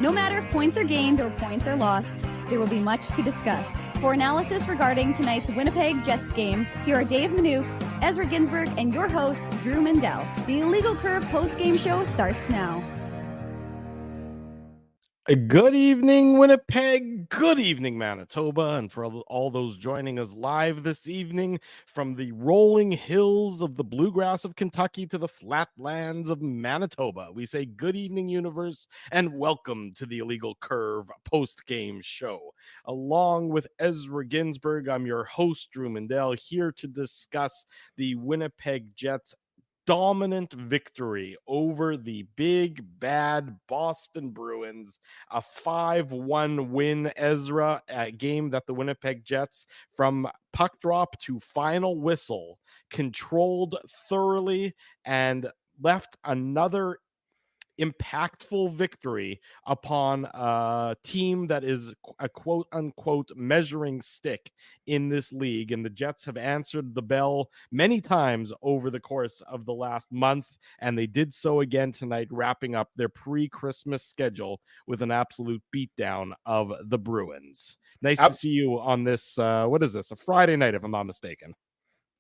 No matter if points are gained or points are lost, there will be much to discuss. For analysis regarding tonight's Winnipeg Jets game, here are Dave Manouk, Ezra Ginsburg, and your host, Drew Mandel. The Illegal Curve post-game show starts now. Good evening, Winnipeg. Good evening, Manitoba. And for all those joining us live this evening from the rolling hills of the bluegrass of Kentucky to the flatlands of Manitoba, we say good evening, universe, and welcome to the Illegal Curve post-game show. Along with Ezra Ginsburg, I'm your host, Drew Mandel, here to discuss the Winnipeg Jets' dominant victory over the big bad Boston Bruins, a 5-1 win, Ezra, a game that the Winnipeg Jets, from puck drop to final whistle, controlled thoroughly and left another impactful victory upon a team that is a quote unquote measuring stick in this league. And the Jets have answered the bell many times over the course of the last month, and they did so again tonight, wrapping up their pre-Christmas schedule with an absolute beatdown of the Bruins. Nice to see you on this, what is this, a Friday night if I'm not mistaken?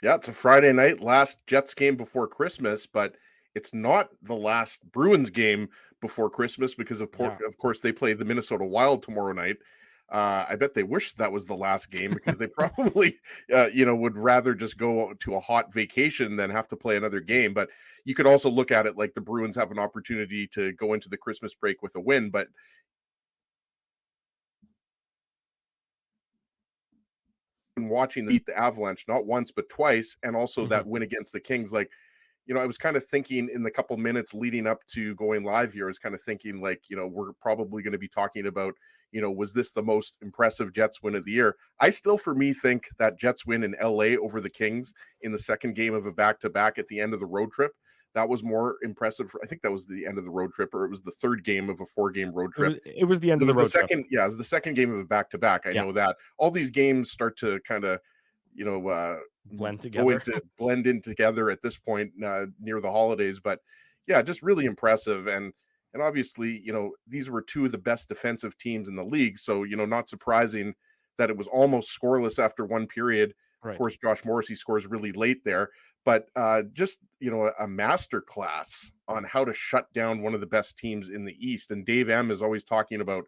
Yeah, it's a Friday night, last Jets game before Christmas, but it's not the last Bruins game before Christmas because, of course, they play the Minnesota Wild tomorrow night. I bet they wish that was the last game because they probably, would rather just go to a hot vacation than have to play another game. But you could also look at it like the Bruins have an opportunity to go into the Christmas break with a win. But watching them beat the Avalanche not once but twice, and also that win against the Kings, I was kind of thinking in the couple minutes leading up to going live here, I was kind of thinking we're probably going to be talking about, was this the most impressive Jets win of the year? I still, for me, think that Jets win in LA over the Kings in the second game of a back-to-back at the end of the road trip, that was more impressive. I think that was the end of the road trip, or it was the third game of a 4-game road trip. It was the end of the road trip. Yeah, it was the second game of a back-to-back. I know that. All these games start to kind of, blend together, blend in together at this point near the holidays. But yeah, just really impressive. And obviously, these were two of the best defensive teams in the league. So, not surprising that it was almost scoreless after one period. Right. Of course, Josh Morrissey scores really late there, but just, a master class on how to shut down one of the best teams in the East. And Dave M is always talking about,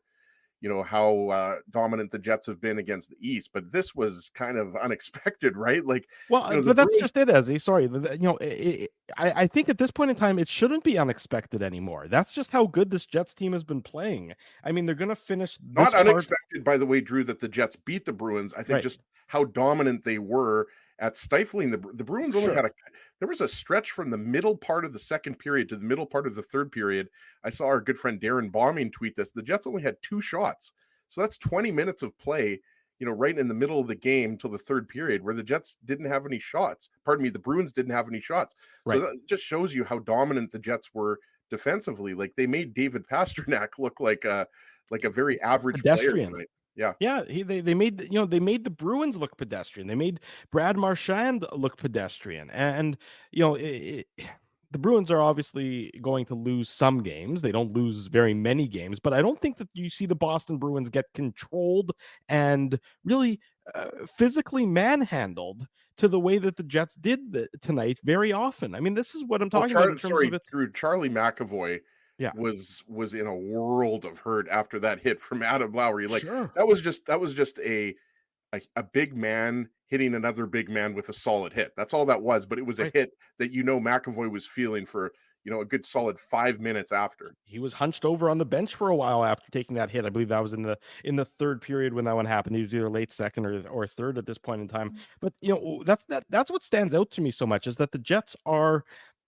how dominant the Jets have been against the East, but this was kind of unexpected, right? But that's just it, Ezzy. Sorry. I think at this point in time, it shouldn't be unexpected anymore. That's just how good this Jets team has been playing. I mean, they're going to finish. Not unexpected, by the way, Drew, that the Jets beat the Bruins. I think just how dominant they were at stifling the Bruins. Only had there was a stretch from the middle part of the second period to the middle part of the third period. I saw our good friend Darren Bombing tweet this. The Jets only had 2 shots. So that's 20 minutes of play, right in the middle of the game till the third period, where the Jets didn't have any shots. Pardon me, the Bruins didn't have any shots. Right. So that just shows you how dominant the Jets were defensively. Like, they made David Pastrnak look like a very average pedestrian player. Yeah. They made the Bruins look pedestrian. They made Brad Marchand look pedestrian, and the Bruins are obviously going to lose some games. They don't lose very many games, but I don't think that you see the Boston Bruins get controlled and really physically manhandled to the way that the Jets did tonight very often. I mean, this is what I'm talking about in terms of it. Drew, Charlie McAvoy was in a world of hurt after that hit from Adam Lowry. That was just a big man hitting another big man with a solid hit. That's all that was, but it was a hit that McAvoy was feeling for a good solid 5 minutes after. He was hunched over on the bench for a while after taking that hit. I believe that was in the third period when that one happened. He was either late second or third at this point in time. But that's what stands out to me so much, is that the Jets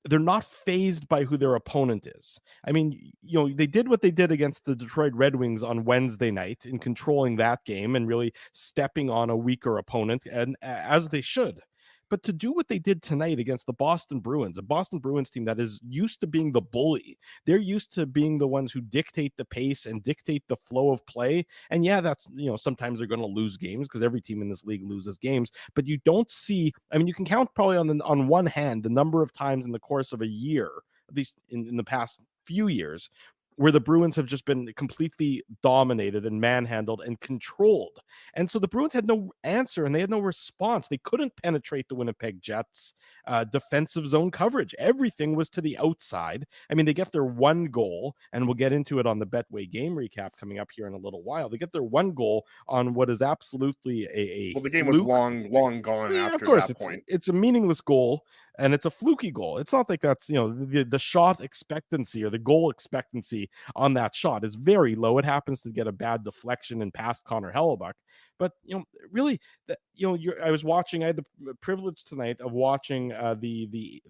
they're not fazed by who their opponent is. I mean, they did what they did against the Detroit Red Wings on Wednesday night in controlling that game and really stepping on a weaker opponent, and as they should. But to do what they did tonight against the Boston Bruins, a Boston Bruins team that is used to being the bully, they're used to being the ones who dictate the pace and dictate the flow of play. And yeah, that's, sometimes they're going to lose games because every team in this league loses games, but you don't see, you can count probably on one hand the number of times in the course of a year, at least in the past few years, where the Bruins have just been completely dominated and manhandled and controlled. And so the Bruins had no answer and they had no response. They couldn't penetrate the Winnipeg Jets defensive zone coverage. Everything was to the outside. I mean, they get their one goal, and we'll get into it on the Betway game recap coming up here in a little while. They get their one goal on what is absolutely a well, the game fluke. was long gone Yeah, after of course, that point. It's a meaningless goal, and it's a fluky goal. It's not like that's, the shot expectancy or the goal expectancy on that shot is very low. It happens to get a bad deflection and past Connor Hellebuck. But, really, I was watching, I had the privilege tonight of watching the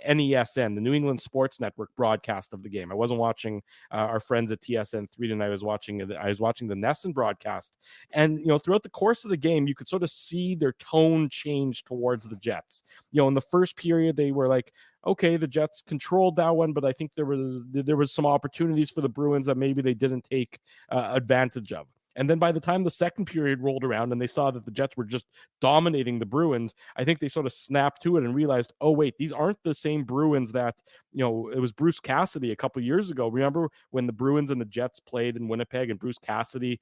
NESN, the New England Sports Network broadcast of the game. I wasn't watching our friends at TSN 3 tonight. I was watching the NESN broadcast. And, throughout the course of the game, you could sort of see their tone change towards the Jets. In the first period, they were like, okay, the Jets controlled that one, but I think there was some opportunities for the Bruins that maybe they didn't take advantage of. And then by the time the second period rolled around and they saw that the Jets were just dominating the Bruins, I think they sort of snapped to it and realized, oh, wait, these aren't the same Bruins that, it was Bruce Cassidy a couple years ago. Remember when the Bruins and the Jets played in Winnipeg and Bruce Cassidy,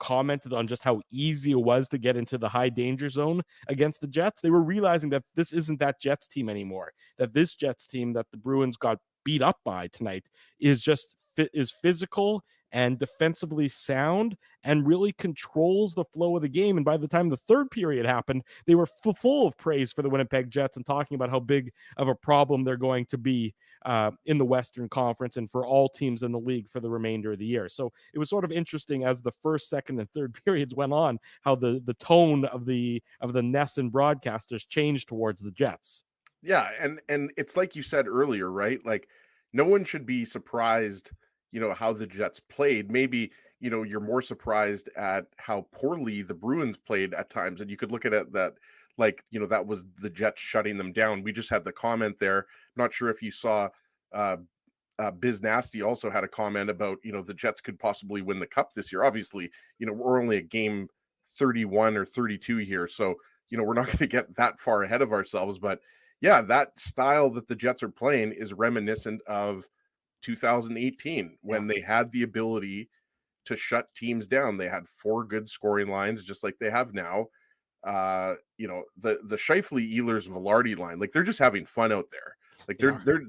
commented on just how easy it was to get into the high danger zone against the Jets? They were realizing that this isn't that Jets team anymore, that this Jets team that the Bruins got beat up by tonight is physical and defensively sound and really controls the flow of the game. And by the time the third period happened, they were full of praise for the Winnipeg Jets and talking about how big of a problem they're going to be in the Western Conference and for all teams in the league for the remainder of the year. So it was sort of interesting as the first, second, and third periods went on, how the tone of the NESN broadcasters changed towards the Jets. Yeah, and it's like you said earlier, right? Like, no one should be surprised, how the Jets played. Maybe, you're more surprised at how poorly the Bruins played at times. And you could look at it that, like, that was the Jets shutting them down. We just had the comment there. Not sure if you saw Biz Nasty also had a comment about, the Jets could possibly win the cup this year. Obviously, we're only a game 31 or 32 here. So, we're not going to get that far ahead of ourselves. But yeah, that style that the Jets are playing is reminiscent of 2018 when they had the ability to shut teams down. They had 4 good scoring lines, just like they have now. The Scheifele, Ehlers, Velarde line, like, they're just having fun out there. Like,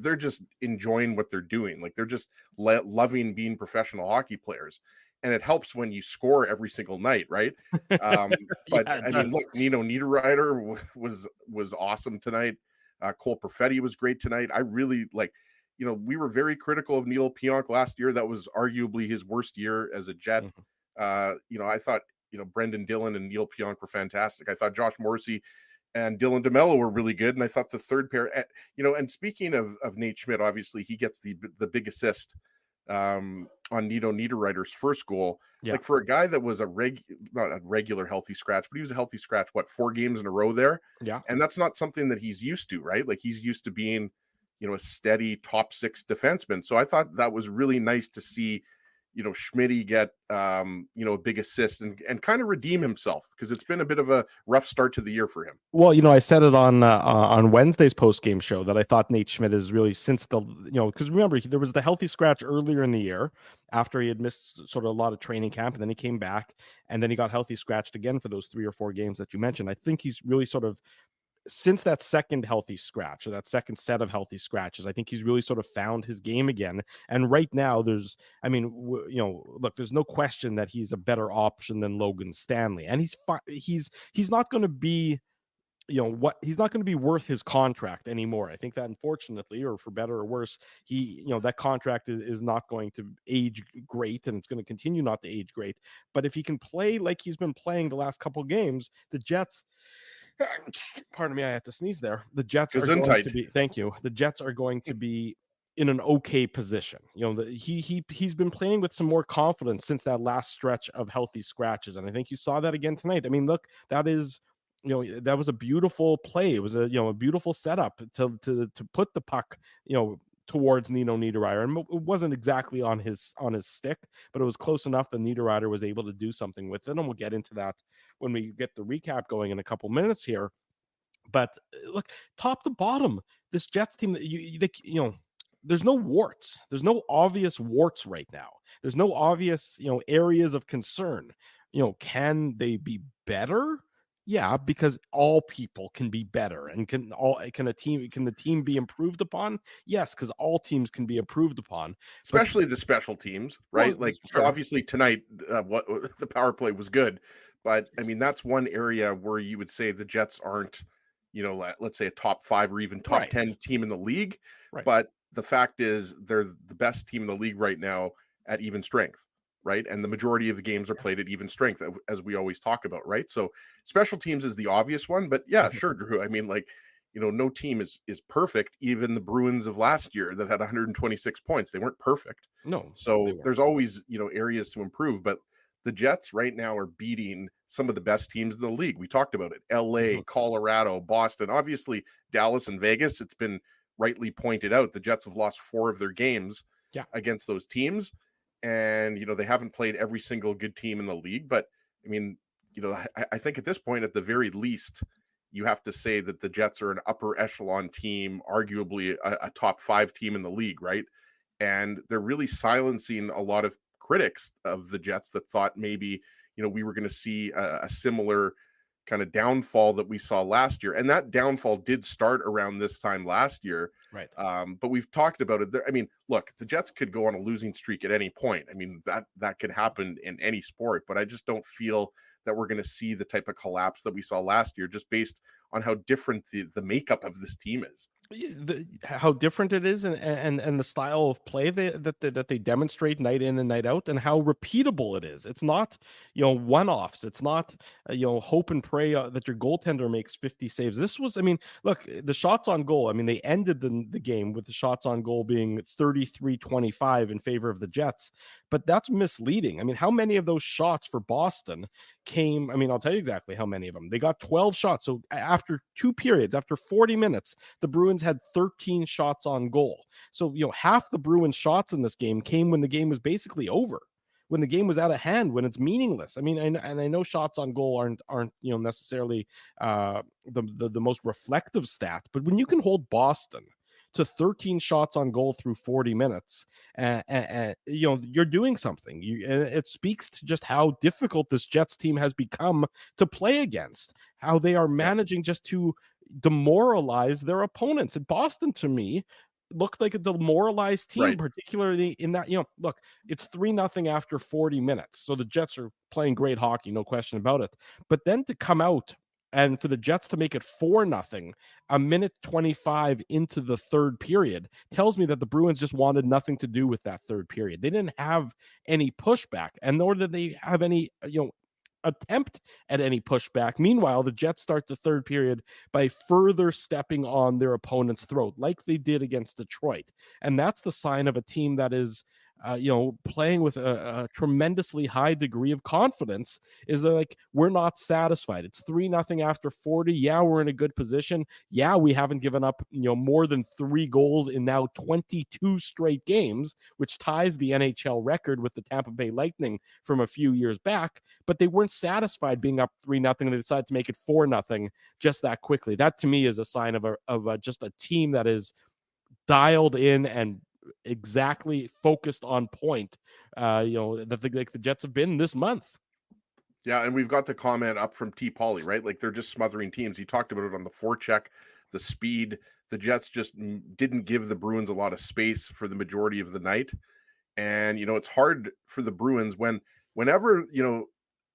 they're just enjoying what they're doing. Like, they're just loving being professional hockey players. And it helps when you score every single night, right? But I mean, look, Nino Niederreiter was awesome tonight. Cole Perfetti was great tonight. I really like, we were very critical of Neil Pionk last year. That was arguably his worst year as a Jet. Mm-hmm. I thought, Brendan Dillon and Neil Pionk were fantastic. I thought Josh Morrissey and Dylan DeMello were really good. And I thought the third pair, and speaking of Nate Schmidt, obviously he gets the big assist on Nino Niederreiter's first goal. Yeah. Like, for a guy that was not a regular healthy scratch, but he was a healthy scratch, 4 games in a row there? Yeah. And that's not something that he's used to, right? Like, he's used to being, a steady top 6 defenseman. So I thought that was really nice to see, Schmitty get, a big assist and kind of redeem himself, because it's been a bit of a rough start to the year for him. Well, I said it on Wednesday's post-game show that I thought Nate Schmidt is really, since the, because remember, there was the healthy scratch earlier in the year after he had missed sort of a lot of training camp, and then he came back, and then he got healthy scratched again for those 3 or 4 games that you mentioned. I think he's really sort of, since that second healthy scratch, or that second set of healthy scratches, I think he's really sort of found his game again. And right now there's no question that he's a better option than Logan Stanley. And he's not going to be, he's not going to be worth his contract anymore. I think that, unfortunately, or for better or worse, that contract is not going to age great, and it's going to continue not to age great. But if he can play like he's been playing the last couple games, the Jets, pardon me, I had to sneeze there. The Jets are going to be, thank you. The Jets are going to be in an okay position. He's been playing with some more confidence since that last stretch of healthy scratches. And I think you saw that again tonight. I mean, look, that was a beautiful play. It was a beautiful setup to put the puck, towards Nino Niederreiter. And it wasn't exactly on his stick, but it was close enough that Niederreiter was able to do something with it. And we'll get into that when we get the recap going in a couple minutes here. But look, top to bottom, this Jets team, there's no warts. There's no obvious warts right now. There's no obvious, areas of concern. Can they be better? Yeah, because all people can be better, and can the team be improved upon? Yes, because all teams can be improved upon. But especially the special teams, well, right? Like sure. obviously tonight, what the power play was good, but I mean that's one area where you would say the Jets aren't, let's say a top 5 or even top Right. 10 team in the league. Right. But the fact is, they're the best team in the league right now at even strength, right? And the majority of the games are played at even strength, as we always talk about, right? So special teams is the obvious one, but yeah, sure, Drew. I mean, like, no team is perfect. Even the Bruins of last year that had 126 points, they weren't perfect. No, they So weren't. there's always, areas to improve. But the Jets right now are beating some of the best teams in the league. We talked about it. LA, Colorado, Boston, obviously Dallas and Vegas. It's been rightly pointed out. The Jets have lost 4 of their games against those teams. And, they haven't played every single good team in the league. But I mean, I think at this point, at the very least, you have to say that the Jets are an upper echelon team, arguably a top 5 team in the league, right? And they're really silencing a lot of critics of the Jets that thought maybe, we were going to see a similar kind of downfall that we saw last year. And that downfall did start around this time last year. Right. But we've talked about it. I mean, look, the Jets could go on a losing streak at any point. I mean, that could happen in any sport, but I just don't feel that we're going to see the type of collapse that we saw last year, just based on how different the makeup of this team is. How different it is, and the style of play that they demonstrate night in and night out, and how repeatable it is. It's not one-offs. It's not hope and pray that your goaltender makes 50 saves. This was, I mean, look, the shots on goal. I mean, they ended the game with the shots on goal being 33-25 in favor of the Jets, but that's misleading. I mean, how many of those shots for Boston came? I mean, I'll tell you exactly how many of them. They got 12 shots. So after 2 periods, after 40 minutes, the Bruins had 13 shots on goal. So, half the Bruins shots in this game came when the game was basically over, when the game was out of hand, when it's meaningless. I mean, and I know shots on goal aren't necessarily the most reflective stat, but when you can hold Boston to 13 shots on goal through 40 minutes, you're doing something. It speaks to just how difficult this Jets team has become to play against, how they are managing just to demoralize their opponents. And Boston, to me, looked like a demoralized team, Right. particularly in that, look, it's 3-0 after 40 minutes. So the Jets are playing great hockey, no question about it. But then to come out and for the Jets to make it 4-0 a minute 25 into the third period tells me that the Bruins just wanted nothing to do with that third period. They didn't have any pushback, and nor did they have any, attempt at any pushback. Meanwhile, the Jets start the third period by further stepping on their opponent's throat, like they did against Detroit. And that's the sign of a team that is playing with a tremendously high degree of confidence. Is that, like, we're not satisfied. It's 3-0 after 40. Yeah, we're in a good position. Yeah, we haven't given up, more than 3 goals in now 22 straight games, which ties the NHL record with the Tampa Bay Lightning from a few years back. But they weren't satisfied being up 3-0, and they decided to make it 4-0 just that quickly. That to me is a sign of just a team that is dialed in and exactly focused on point, that the Jets have been this month. Yeah, and we've got the comment up from T. Pauly, right? Like, they're just smothering teams. He talked about it on the forecheck, the speed. The Jets just didn't give the Bruins a lot of space for the majority of the night. And, it's hard for the Bruins whenever,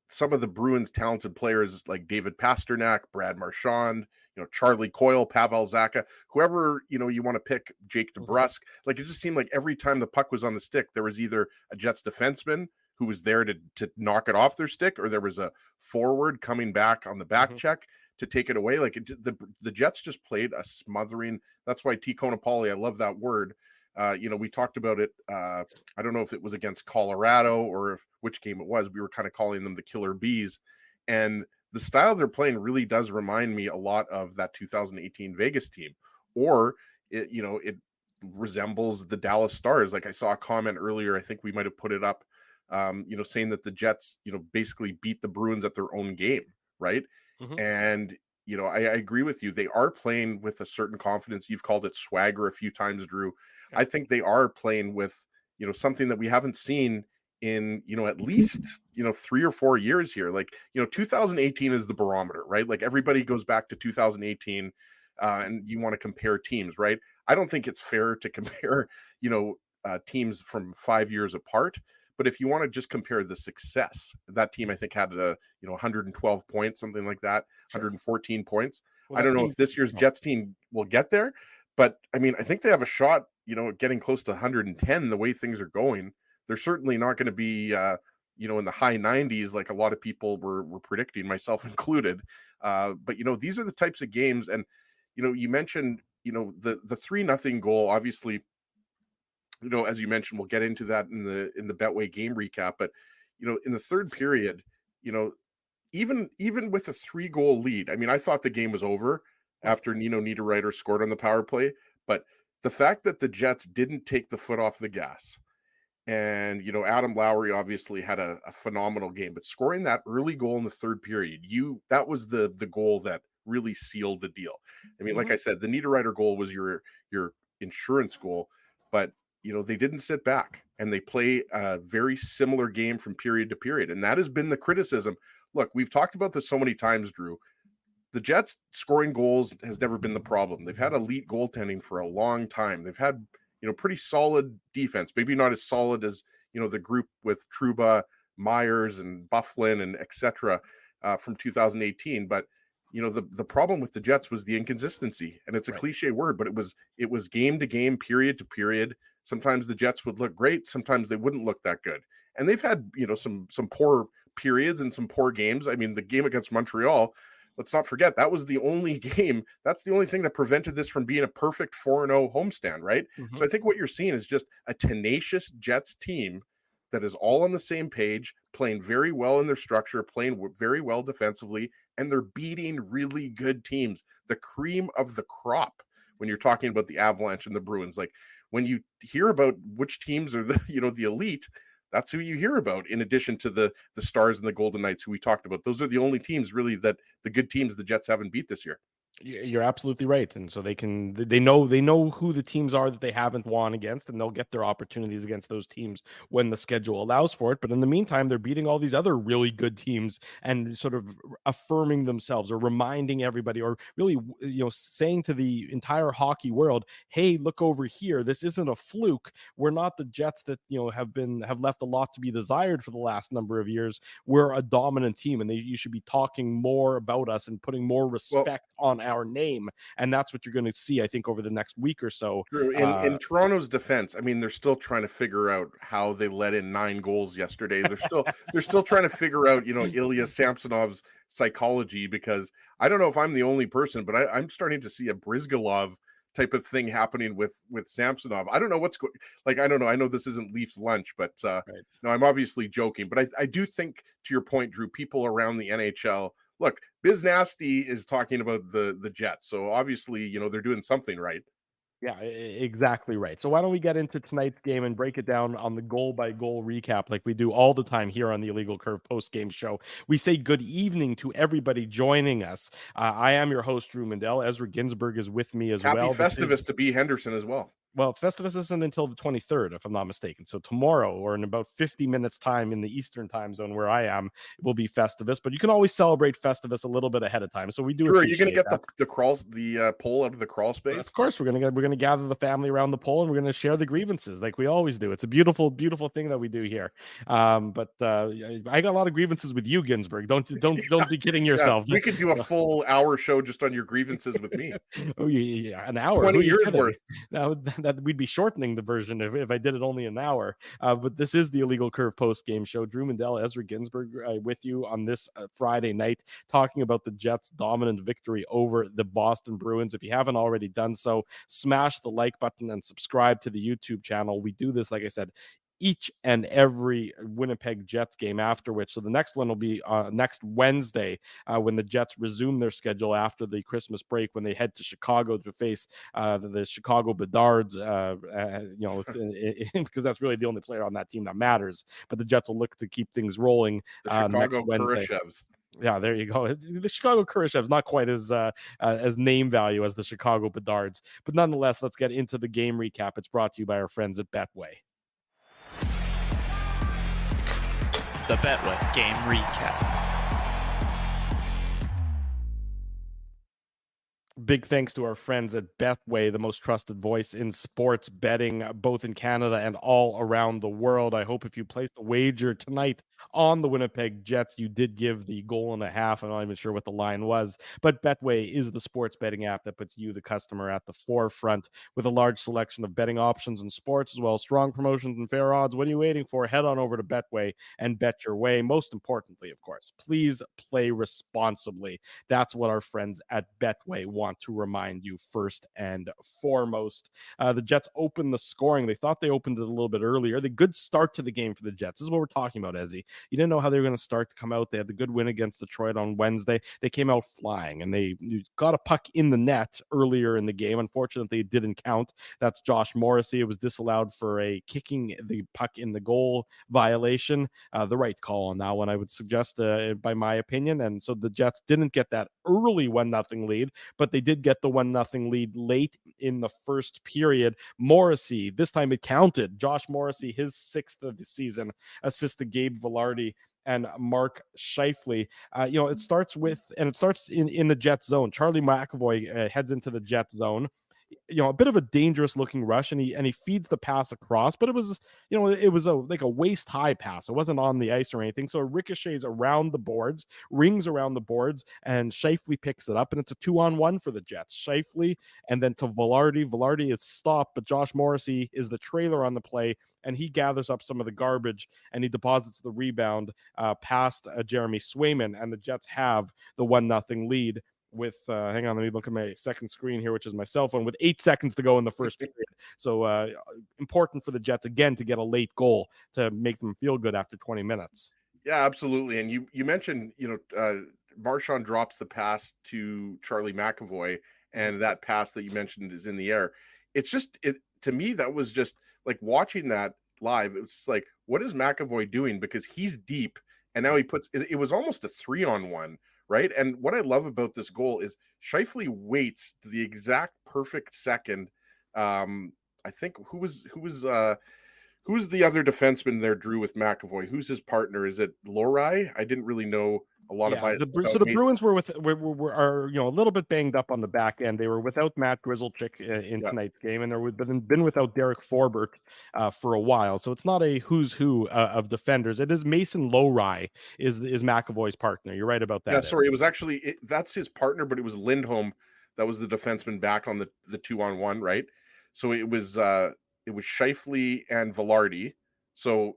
some of the Bruins' talented players like David Pasternak, Brad Marchand, Charlie Coyle, Pavel Zacha, whoever, you want to pick, Jake DeBrusk. Like, it just seemed like every time the puck was on the stick, there was either a Jets defenseman who was there to knock it off their stick, or there was a forward coming back on the back check to take it away. Like, the Jets just played a smothering. That's why T. Conopoli, I love that word. We talked about it. I don't know if it was against Colorado or which game it was. We were kind of calling them the Killer Bees. And the style they're playing really does remind me a lot of that 2018 Vegas team. Or, it resembles the Dallas Stars. Like, I saw a comment earlier, I think we might have put it up, saying that the Jets, basically beat the Bruins at their own game, right? And I agree with you. They are playing with a certain confidence. You've called it swagger a few times, Drew. Yeah. I think they are playing with, something that we haven't seen in, at least, 3 or 4 years here. Like, 2018 is the barometer, right? Like everybody goes back to 2018 and you want to compare teams, right? I don't think it's fair to compare, teams from 5 years apart. But if you want to just compare the success, that team I think had 112 points, something like that, Sure. 114 points. Well, I don't know if this year's Jets team will get there, but I mean, I think they have a shot, getting close to 110 the way things are going. They're certainly not going to be, in the high 90s like a lot of people were predicting, myself included. But these are the types of games, and you mentioned, the 3-0 goal, obviously. As you mentioned, we'll get into that in the Betway game recap. But in the third period, even with a 3-goal lead, I mean, I thought the game was over after Niederreiter scored on the power play. But the fact that the Jets didn't take the foot off the gas, and Adam Lowry obviously had a phenomenal game, but scoring that early goal in the third period, that was the goal that really sealed the deal. I mean, like I said, the Niederreiter goal was your insurance goal, but they didn't sit back, and they play a very similar game from period to period. And that has been the criticism. Look, we've talked about this so many times, Drew. The Jets scoring goals has never been the problem. They've had elite goaltending for a long time. They've had, pretty solid defense, maybe not as solid as, the group with Trouba, Myers, and Bufflin, and etc. From 2018. But, the problem with the Jets was the inconsistency. And it's a cliche word, but it was game to game, period to period. Sometimes the Jets would look great. Sometimes they wouldn't look that good. And they've had, some poor periods and some poor games. I mean, the game against Montreal, let's not forget, that was the only game. That's the only thing that prevented this from being a perfect 4-0 homestand, right? So I think what you're seeing is just a tenacious Jets team that is all on the same page, playing very well in their structure, playing very well defensively, and they're beating really good teams. The cream of the crop when you're talking about the Avalanche and the Bruins. Like, when you hear about which teams are the the elite, that's who you hear about, in addition to the Stars and the Golden Knights, who we talked about. Those are the only teams really that the good teams the Jets haven't beat this year. You're absolutely right, and so they know who the teams are that they haven't won against, and they'll get their opportunities against those teams when the schedule allows for it. But in the meantime, they're beating all these other really good teams and sort of affirming themselves, or reminding everybody, or really saying to the entire hockey world, "Hey, look over here! This isn't a fluke. We're not the Jets that have left a lot to be desired for the last number of years. We're a dominant team, and you should be talking more about us and putting more respect on our name." And that's what you're going to see, I think, over the next week or so. In Toronto's defense, I mean, they're still trying to figure out how they let in 9 goals yesterday. They're still trying to figure out, Ilya Samsonov's psychology, because I don't know if I'm the only person, but I'm starting to see a Brizgalov type of thing happening with Samsonov. I don't know what's like. I don't know. I know this isn't Leafs lunch, but no, I'm obviously joking. But I do think, to your point, Drew, people around the NHL, look, Biz Nasty is talking about the Jets, so obviously they're doing something right. Yeah, exactly right. So why don't we get into tonight's game and break it down on the goal-by-goal recap like we do all the time here on the Illegal Curve post-game show. We say good evening to everybody joining us. I am your host, Drew Mandel. Ezra Ginsburg is with me as well. Happy Festivus to B. Henderson as well. Well, Festivus isn't until the 23rd, if I'm not mistaken. So tomorrow, or in about 50 minutes time in the Eastern time zone where I am, it will be Festivus. But you can always celebrate Festivus a little bit ahead of time. So we do. Sure, are you going to get the pole out of the crawl space? Of course, we're gonna gather the family around the pole, and we're gonna share the grievances like we always do. It's a beautiful, beautiful thing that we do here. But I got a lot of grievances with you, Ginsburg. Don't be kidding yourself. Yeah, we could do a full hour show just on your grievances with me. Oh yeah, an hour, 20 years worth. That we'd be shortening the version if I did it only an hour. But this is the Illegal Curve post game show. Drew Mandel, Ezra Ginsburg with you on this Friday night, talking about the Jets' dominant victory over the Boston Bruins. If you haven't already done so, smash the like button and subscribe to the YouTube channel. We do this, like I said, each and every Winnipeg Jets game after which. So the next one will be next Wednesday when the Jets resume their schedule after the Christmas break, when they head to Chicago to face the Chicago Bedards, because that's really the only player on that team that matters. But the Jets will look to keep things rolling next Wednesday. Yeah, there you go. The Chicago Kurashev's not quite as name value as the Chicago Bedards, but nonetheless, let's get into the game recap. It's brought to you by our friends at Betway. The Betway game recap. Big thanks to our friends at Betway, the most trusted voice in sports betting, both in Canada and all around the world. I hope if you placed a wager tonight on the Winnipeg Jets, you did give the 1.5. I'm not even sure what the line was, but Betway is the sports betting app that puts you, the customer, at the forefront with a large selection of betting options in sports, as well as strong promotions and fair odds. What are you waiting for? Head on over to Betway and bet your way. Most importantly, of course, please play responsibly. That's what our friends at Betway want to remind you first and foremost. The Jets opened the scoring. They thought they opened it a little bit earlier. The good start to the game for the Jets. This is what we're talking about, Ezzy. You didn't know how they were going to start to come out. They had the good win against Detroit on Wednesday. They came out flying, and they got a puck in the net earlier in the game. Unfortunately, it didn't count. That's Josh Morrissey. It was disallowed for a kicking the puck in the goal violation. The right call on that one, I would suggest, by my opinion. And so the Jets didn't get that early 1-0 lead, but they did get the 1-0 lead late in the first period. Morrissey, this time it counted. Josh Morrissey, his 6th of the season, assisted Gabe Vilardi and Mark Scheifele. It starts in the Jets zone. Charlie McAvoy heads into the Jets zone. A bit of a dangerous looking rush, and he feeds the pass across, but it was like a waist high pass. It wasn't on the ice or anything, so it ricochets around the boards, rings around the boards, and Scheifele picks it up, and it's a 2-on-1 for the Jets. Scheifele and then to Vilardi is stopped, but Josh Morrissey is the trailer on the play, and he gathers up some of the garbage and he deposits the rebound past Jeremy Swayman, and the Jets have the 1-0 lead with hang on, let me look at my second screen here, which is my cell phone, with 8 seconds to go in the first period. So important for the Jets again to get a late goal to make them feel good after 20 minutes. Yeah, absolutely. And you mentioned, Marchand drops the pass to Charlie McAvoy, and that pass that you mentioned is in the air. It's just, to me, that was just like watching that live. It was just like, what is McAvoy doing? Because he's deep, and now it was almost a 3-on-1. Right. And what I love about this goal is Scheifele waits to the exact perfect second. I think who was the other defenseman there, Drew, with McAvoy? Who's his partner? Is it Lohrei? I didn't really know a lot about the Bruins were a little bit banged up on the back end. They were without Matt Grizzlechick in tonight's game, and they've been without Derek Forbert for a while. So it's not a who's who of defenders. It is Mason Lohrei is McAvoy's partner. You're right about that. Yeah, sorry, it was actually that's his partner, but it was Lindholm that was the defenseman back on the 2-on-1, right? So it was Scheifele and Vilardi. So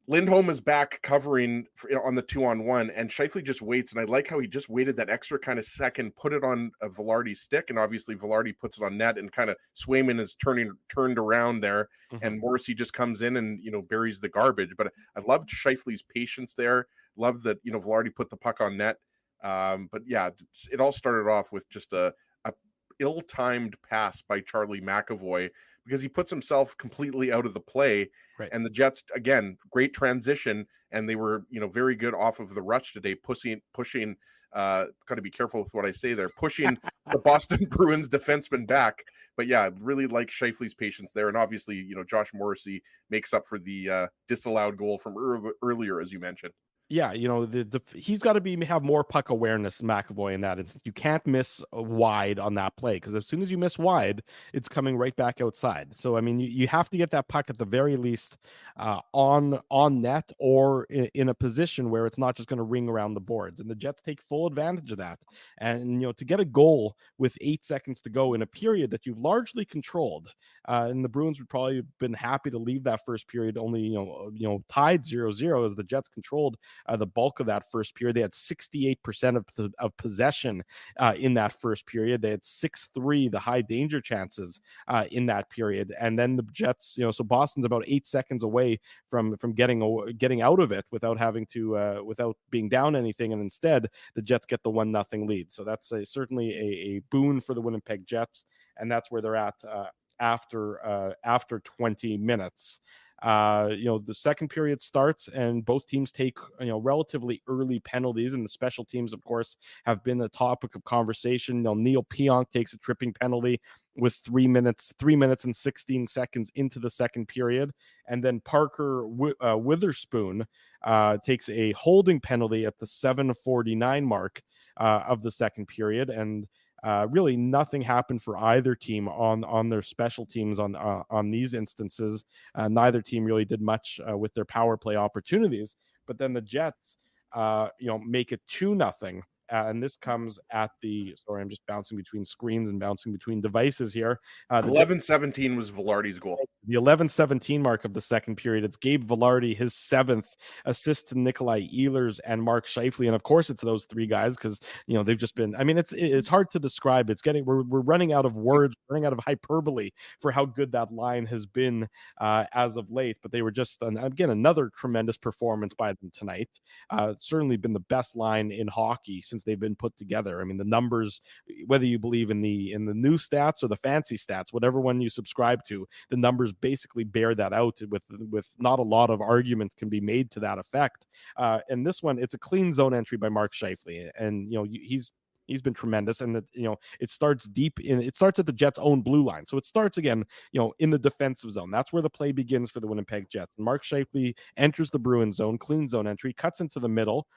Lindholm is back covering on the 2-on-1, and Scheifele just waits. And I like how he just waited that extra kind of second, put it on Vilardi's stick, and obviously Vilardi puts it on net, and kind of Swayman is turned around there, and Morrissey just comes in and buries the garbage. But I loved Scheifele's patience there. Loved that Vilardi put the puck on net. But yeah, it all started off with just a ill-timed pass by Charlie McAvoy, because he puts himself completely out of the play. Right. And the Jets, again, great transition, and they were, very good off of the rush today, pushing, got to be careful with what I say there, pushing the Boston Bruins defenseman back. But yeah, really like Scheifele's patience there. And obviously, Josh Morrissey makes up for the disallowed goal from earlier, as you mentioned. Yeah, he's got to have more puck awareness, McAvoy, in that instance. You can't miss wide on that play, because as soon as you miss wide, it's coming right back outside. So, I mean, you have to get that puck at the very least on net, or in a position where it's not just going to ring around the boards. And the Jets take full advantage of that. And, to get a goal with 8 seconds to go in a period that you've largely controlled, and the Bruins would probably have been happy to leave that first period only, tied 0-0, as the Jets controlled the bulk of that first period. They had 68% of possession in that first period. They had 6-3, the high danger chances in that period. And then the Jets, so Boston's about 8 seconds away from getting out of it without having to without being down anything. And instead, the Jets get the 1-0 lead. So that's certainly a boon for the Winnipeg Jets, and that's where they're at after 20 minutes. The second period starts and both teams take, relatively early penalties, and the special teams, of course, have been a topic of conversation. Neil Pionk takes a tripping penalty with 3 minutes and 16 seconds into the second period. And then Parker Witherspoon takes a holding penalty at the 7:49 mark of the second period. And really nothing happened for either team on their special teams on these instances. Neither team really did much with their power play opportunities. But then the Jets, make it 2-0. And this comes at sorry, I'm just bouncing between screens and bouncing between devices here. 11-17 was Velarde's goal. The 11-17 mark of the second period. It's Gabe Vilardi, his 7th assist to Nikolai Ehlers and Mark Scheifele. And of course, it's those three guys because, they've just been, it's hard to describe. We're running out of words, running out of hyperbole for how good that line has been as of late. But they were just, again, another tremendous performance by them tonight. Certainly been the best line in hockey since they've been put together. The numbers, whether you believe in the new stats or the fancy stats, whatever one you subscribe to, the numbers basically bear that out with not a lot of argument can be made to that effect. And this one, it's a clean zone entry by Mark Scheifele, and he's been tremendous. And it starts at the Jets' own blue line. So it starts again, in the defensive zone. That's where the play begins for the Winnipeg Jets. And Mark Scheifele enters the Bruins zone, clean zone entry, cuts into the middle.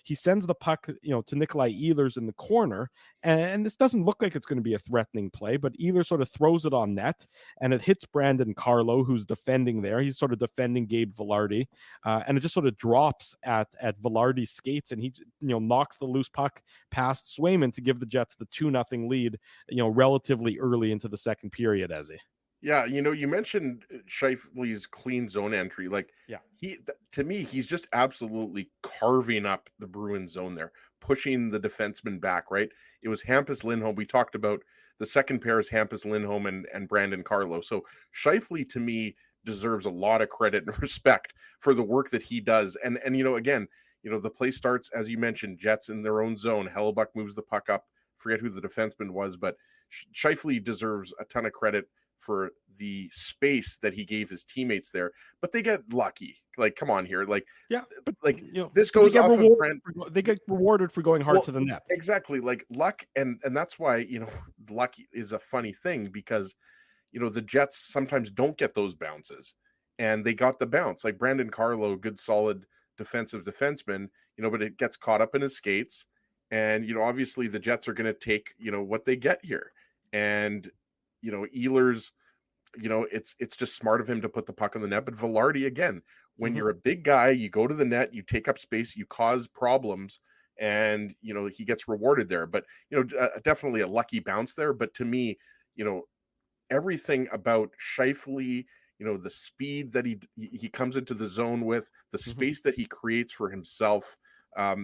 He sends the puck, to Nikolai Ehlers in the corner, and this doesn't look like it's going to be a threatening play, but Ehlers sort of throws it on net, and it hits Brandon Carlo, who's defending there. He's sort of defending Gabe Vilardi, and it just sort of drops at Vilardi's skates, and he, knocks the loose puck past Swayman to give the Jets the 2-0 lead, relatively early into the second period, Ezzy. Yeah, you mentioned Scheifele's clean zone entry. Like, yeah, to me, he's just absolutely carving up the Bruins zone there, pushing the defenseman back, right? It was Hampus Lindholm. We talked about the second pair is Hampus Lindholm and Brandon Carlo. So Scheifele, to me, deserves a lot of credit and respect for the work that he does. And again, the play starts, as you mentioned, Jets in their own zone. Hellebuck moves the puck up. Forget who the defenseman was, but Scheifele deserves a ton of credit for the space that he gave his teammates there, but they get lucky. Like, come on here. Like, yeah, but this goes off of they get rewarded for going hard to the net. Exactly. Like luck. And that's why, luck is a funny thing because, the Jets sometimes don't get those bounces, and they got the bounce. Like Brandon Carlo, good, solid defensive defenseman, but it gets caught up in his skates. And, obviously the Jets are going to take, what they get here. And, Ehlers, it's just smart of him to put the puck on the net. But Vilardi, again, when you're a big guy, you go to the net, you take up space, you cause problems, and, he gets rewarded there. But, definitely a lucky bounce there. But to me, everything about Scheifele, the speed that he comes into the zone with, the space that he creates for himself,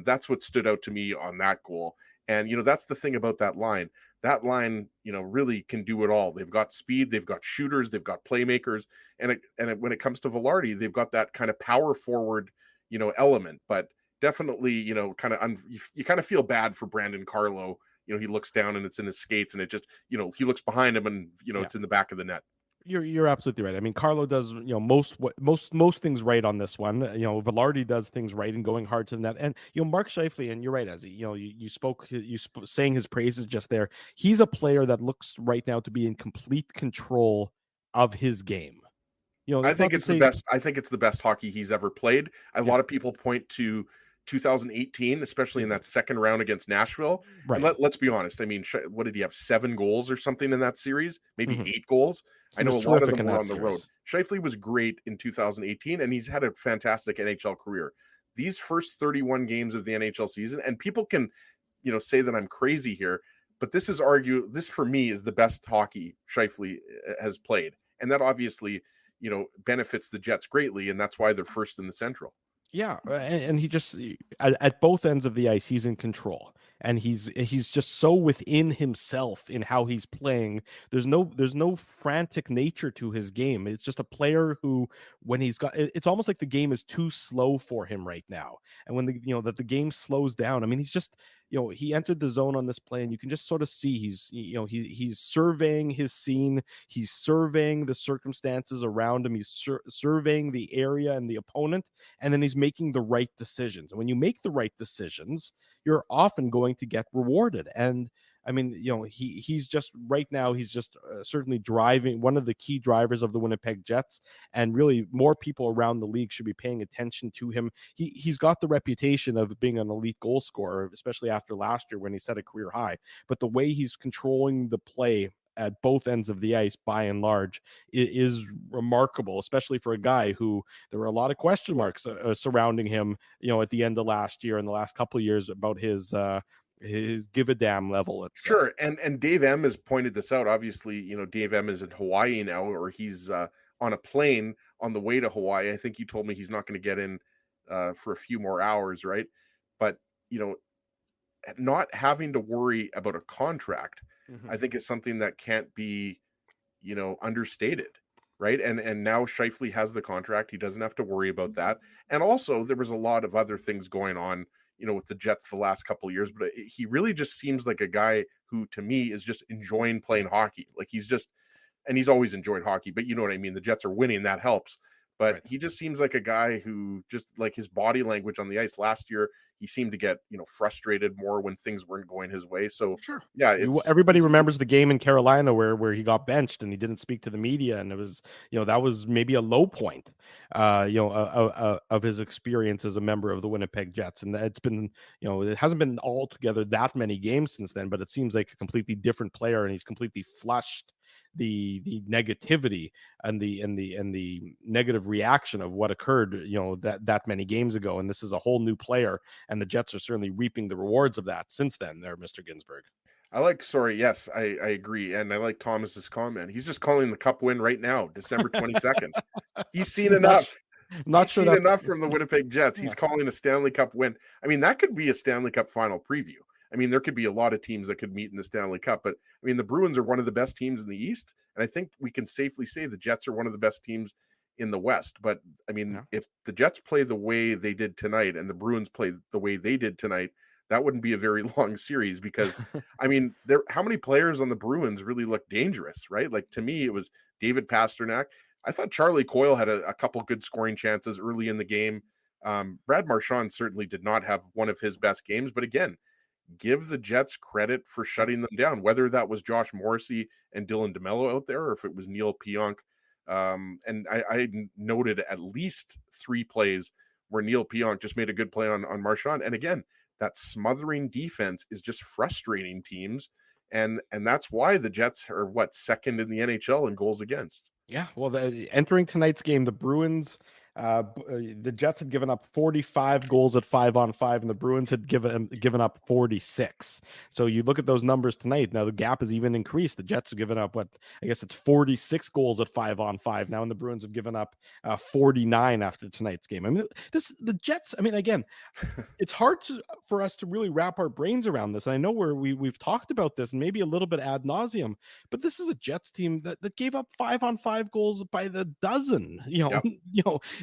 that's what stood out to me on that goal. And, that's the thing about that line. That line, really can do it all. They've got speed, they've got shooters, they've got playmakers. And when it comes to Vilardi, they've got that kind of power forward, element. But definitely, you kind of feel bad for Brandon Carlo. He looks down and it's in his skates, and it just, he looks behind him and, it's in the back of the net. You're absolutely right. Carlo does, most things right on this one. Vilardi does things right and going hard to the net. And, Mark Scheifele, and you're right, Ezzy, you saying his praises just there. He's a player that looks right now to be in complete control of his game. I think it's the best. I think it's the best hockey he's ever played. A lot of people point to 2018, especially in that second round against Nashville. Right. And let's be honest. What did he have? 7 goals or something in that series? Maybe 8 goals. I know a lot of them were on the road. Scheifele was great in 2018, and he's had a fantastic NHL career. These first 31 games of the NHL season, and people can, say that I'm crazy here, but this for me is the best hockey Scheifele has played. And that obviously, benefits the Jets greatly, and that's why they're first in the Central. Yeah, and he just at both ends of the ice, he's in control, and he's just so within himself in how he's playing. There's no frantic nature to his game. It's just a player who, when it's almost like the game is too slow for him right now, and when the game slows down, he's just he entered the zone on this play, and you can just sort of see he's surveying his scene, he's surveying the circumstances around him, he's surveying the area and the opponent, and then he's making the right decisions. And when you make the right decisions, you're often going to get rewarded. And I mean, he's just right now, he's just certainly driving, one of the key drivers of the Winnipeg Jets, and really more people around the league should be paying attention to him. He's got the reputation of being an elite goal scorer, especially after last year when he set a career high. But the way he's controlling the play at both ends of the ice, by and large, is remarkable, especially for a guy who there were a lot of question marks surrounding him, at the end of last year and the last couple of years about his give a damn level. Sure. And Dave M has pointed this out. Obviously, Dave M is in Hawaii now, or he's on a plane on the way to Hawaii. I think you told me he's not going to get in for a few more hours, right? But, not having to worry about a contract, I think is something that can't be, understated, right? And now Scheifele has the contract. He doesn't have to worry about that. And also there was a lot of other things going on, with the Jets the last couple of years, but he really just seems like a guy who, to me, is just enjoying playing hockey. Like and he's always enjoyed hockey, but you know what I mean? The Jets are winning, that helps. But He just seems like a guy who just, like, his body language on the ice last year, he seemed to get, frustrated more when things weren't going his way. So sure. Yeah. Everybody remembers the game in Carolina where he got benched and he didn't speak to the media. And it was, that was maybe a low point, of his experience as a member of the Winnipeg Jets. And it's been, it hasn't been altogether that many games since then, but it seems like a completely different player, and he's completely flushed the negativity and the negative reaction of what occurred, that many games ago. And this is a whole new player, and the Jets are certainly reaping the rewards of that since then there, Mr. Ginsburg. Yes, I agree. And I like Thomas's comment. He's just calling the cup win right now, December 22nd. He's seen enough. Not sure enough from the Winnipeg Jets. He's calling a Stanley Cup win. I mean, that could be a Stanley Cup final preview. I mean, there could be a lot of teams that could meet in the Stanley Cup, but I mean, the Bruins are one of the best teams in the East, and I think we can safely say the Jets are one of the best teams in the West. But I mean, if the Jets play the way they did tonight and the Bruins play the way they did tonight, that wouldn't be a very long series, because I mean, how many players on the Bruins really look dangerous, right? Like, to me, it was David Pastrnak. I thought Charlie Coyle had a couple good scoring chances early in the game. Brad Marchand certainly did not have one of his best games, but again, give the Jets credit for shutting them down, whether that was Josh Morrissey and Dylan DeMello out there, or if it was Neil Pionk. And I noted at least 3 plays where Neil Pionk just made a good play on Marchand. And again, that smothering defense is just frustrating teams. And that's why the Jets are second in the NHL in goals against. Yeah. Well, entering tonight's game, the Bruins, the Jets had given up 45 goals at 5-on-5, and the Bruins had given up 46. So you look at those numbers tonight. Now the gap has even increased. The Jets have given up I guess it's 46 goals at 5-on-5 now, and the Bruins have given up 49 after tonight's game. I mean, the Jets. I mean, again, it's hard for us to really wrap our brains around this. And I know we've talked about this and maybe a little bit ad nauseum, but this is a Jets team that gave up 5-on-5 goals by the dozen.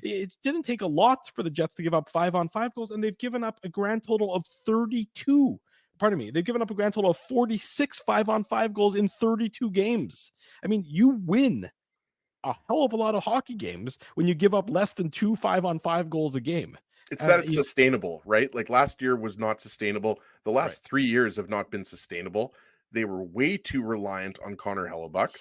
It didn't take a lot for the Jets to give up 5-on-5 goals, and they've given up a grand total of 32. Pardon me. They've given up a grand total of 46 5-on-5 goals in 32 games. I mean, you win a hell of a lot of hockey games when you give up less than 2 5-on-5 goals a game. It's that it's sustainable, right? Like, last year was not sustainable. The last 3 years have not been sustainable. They were way too reliant on Connor Hellebuck,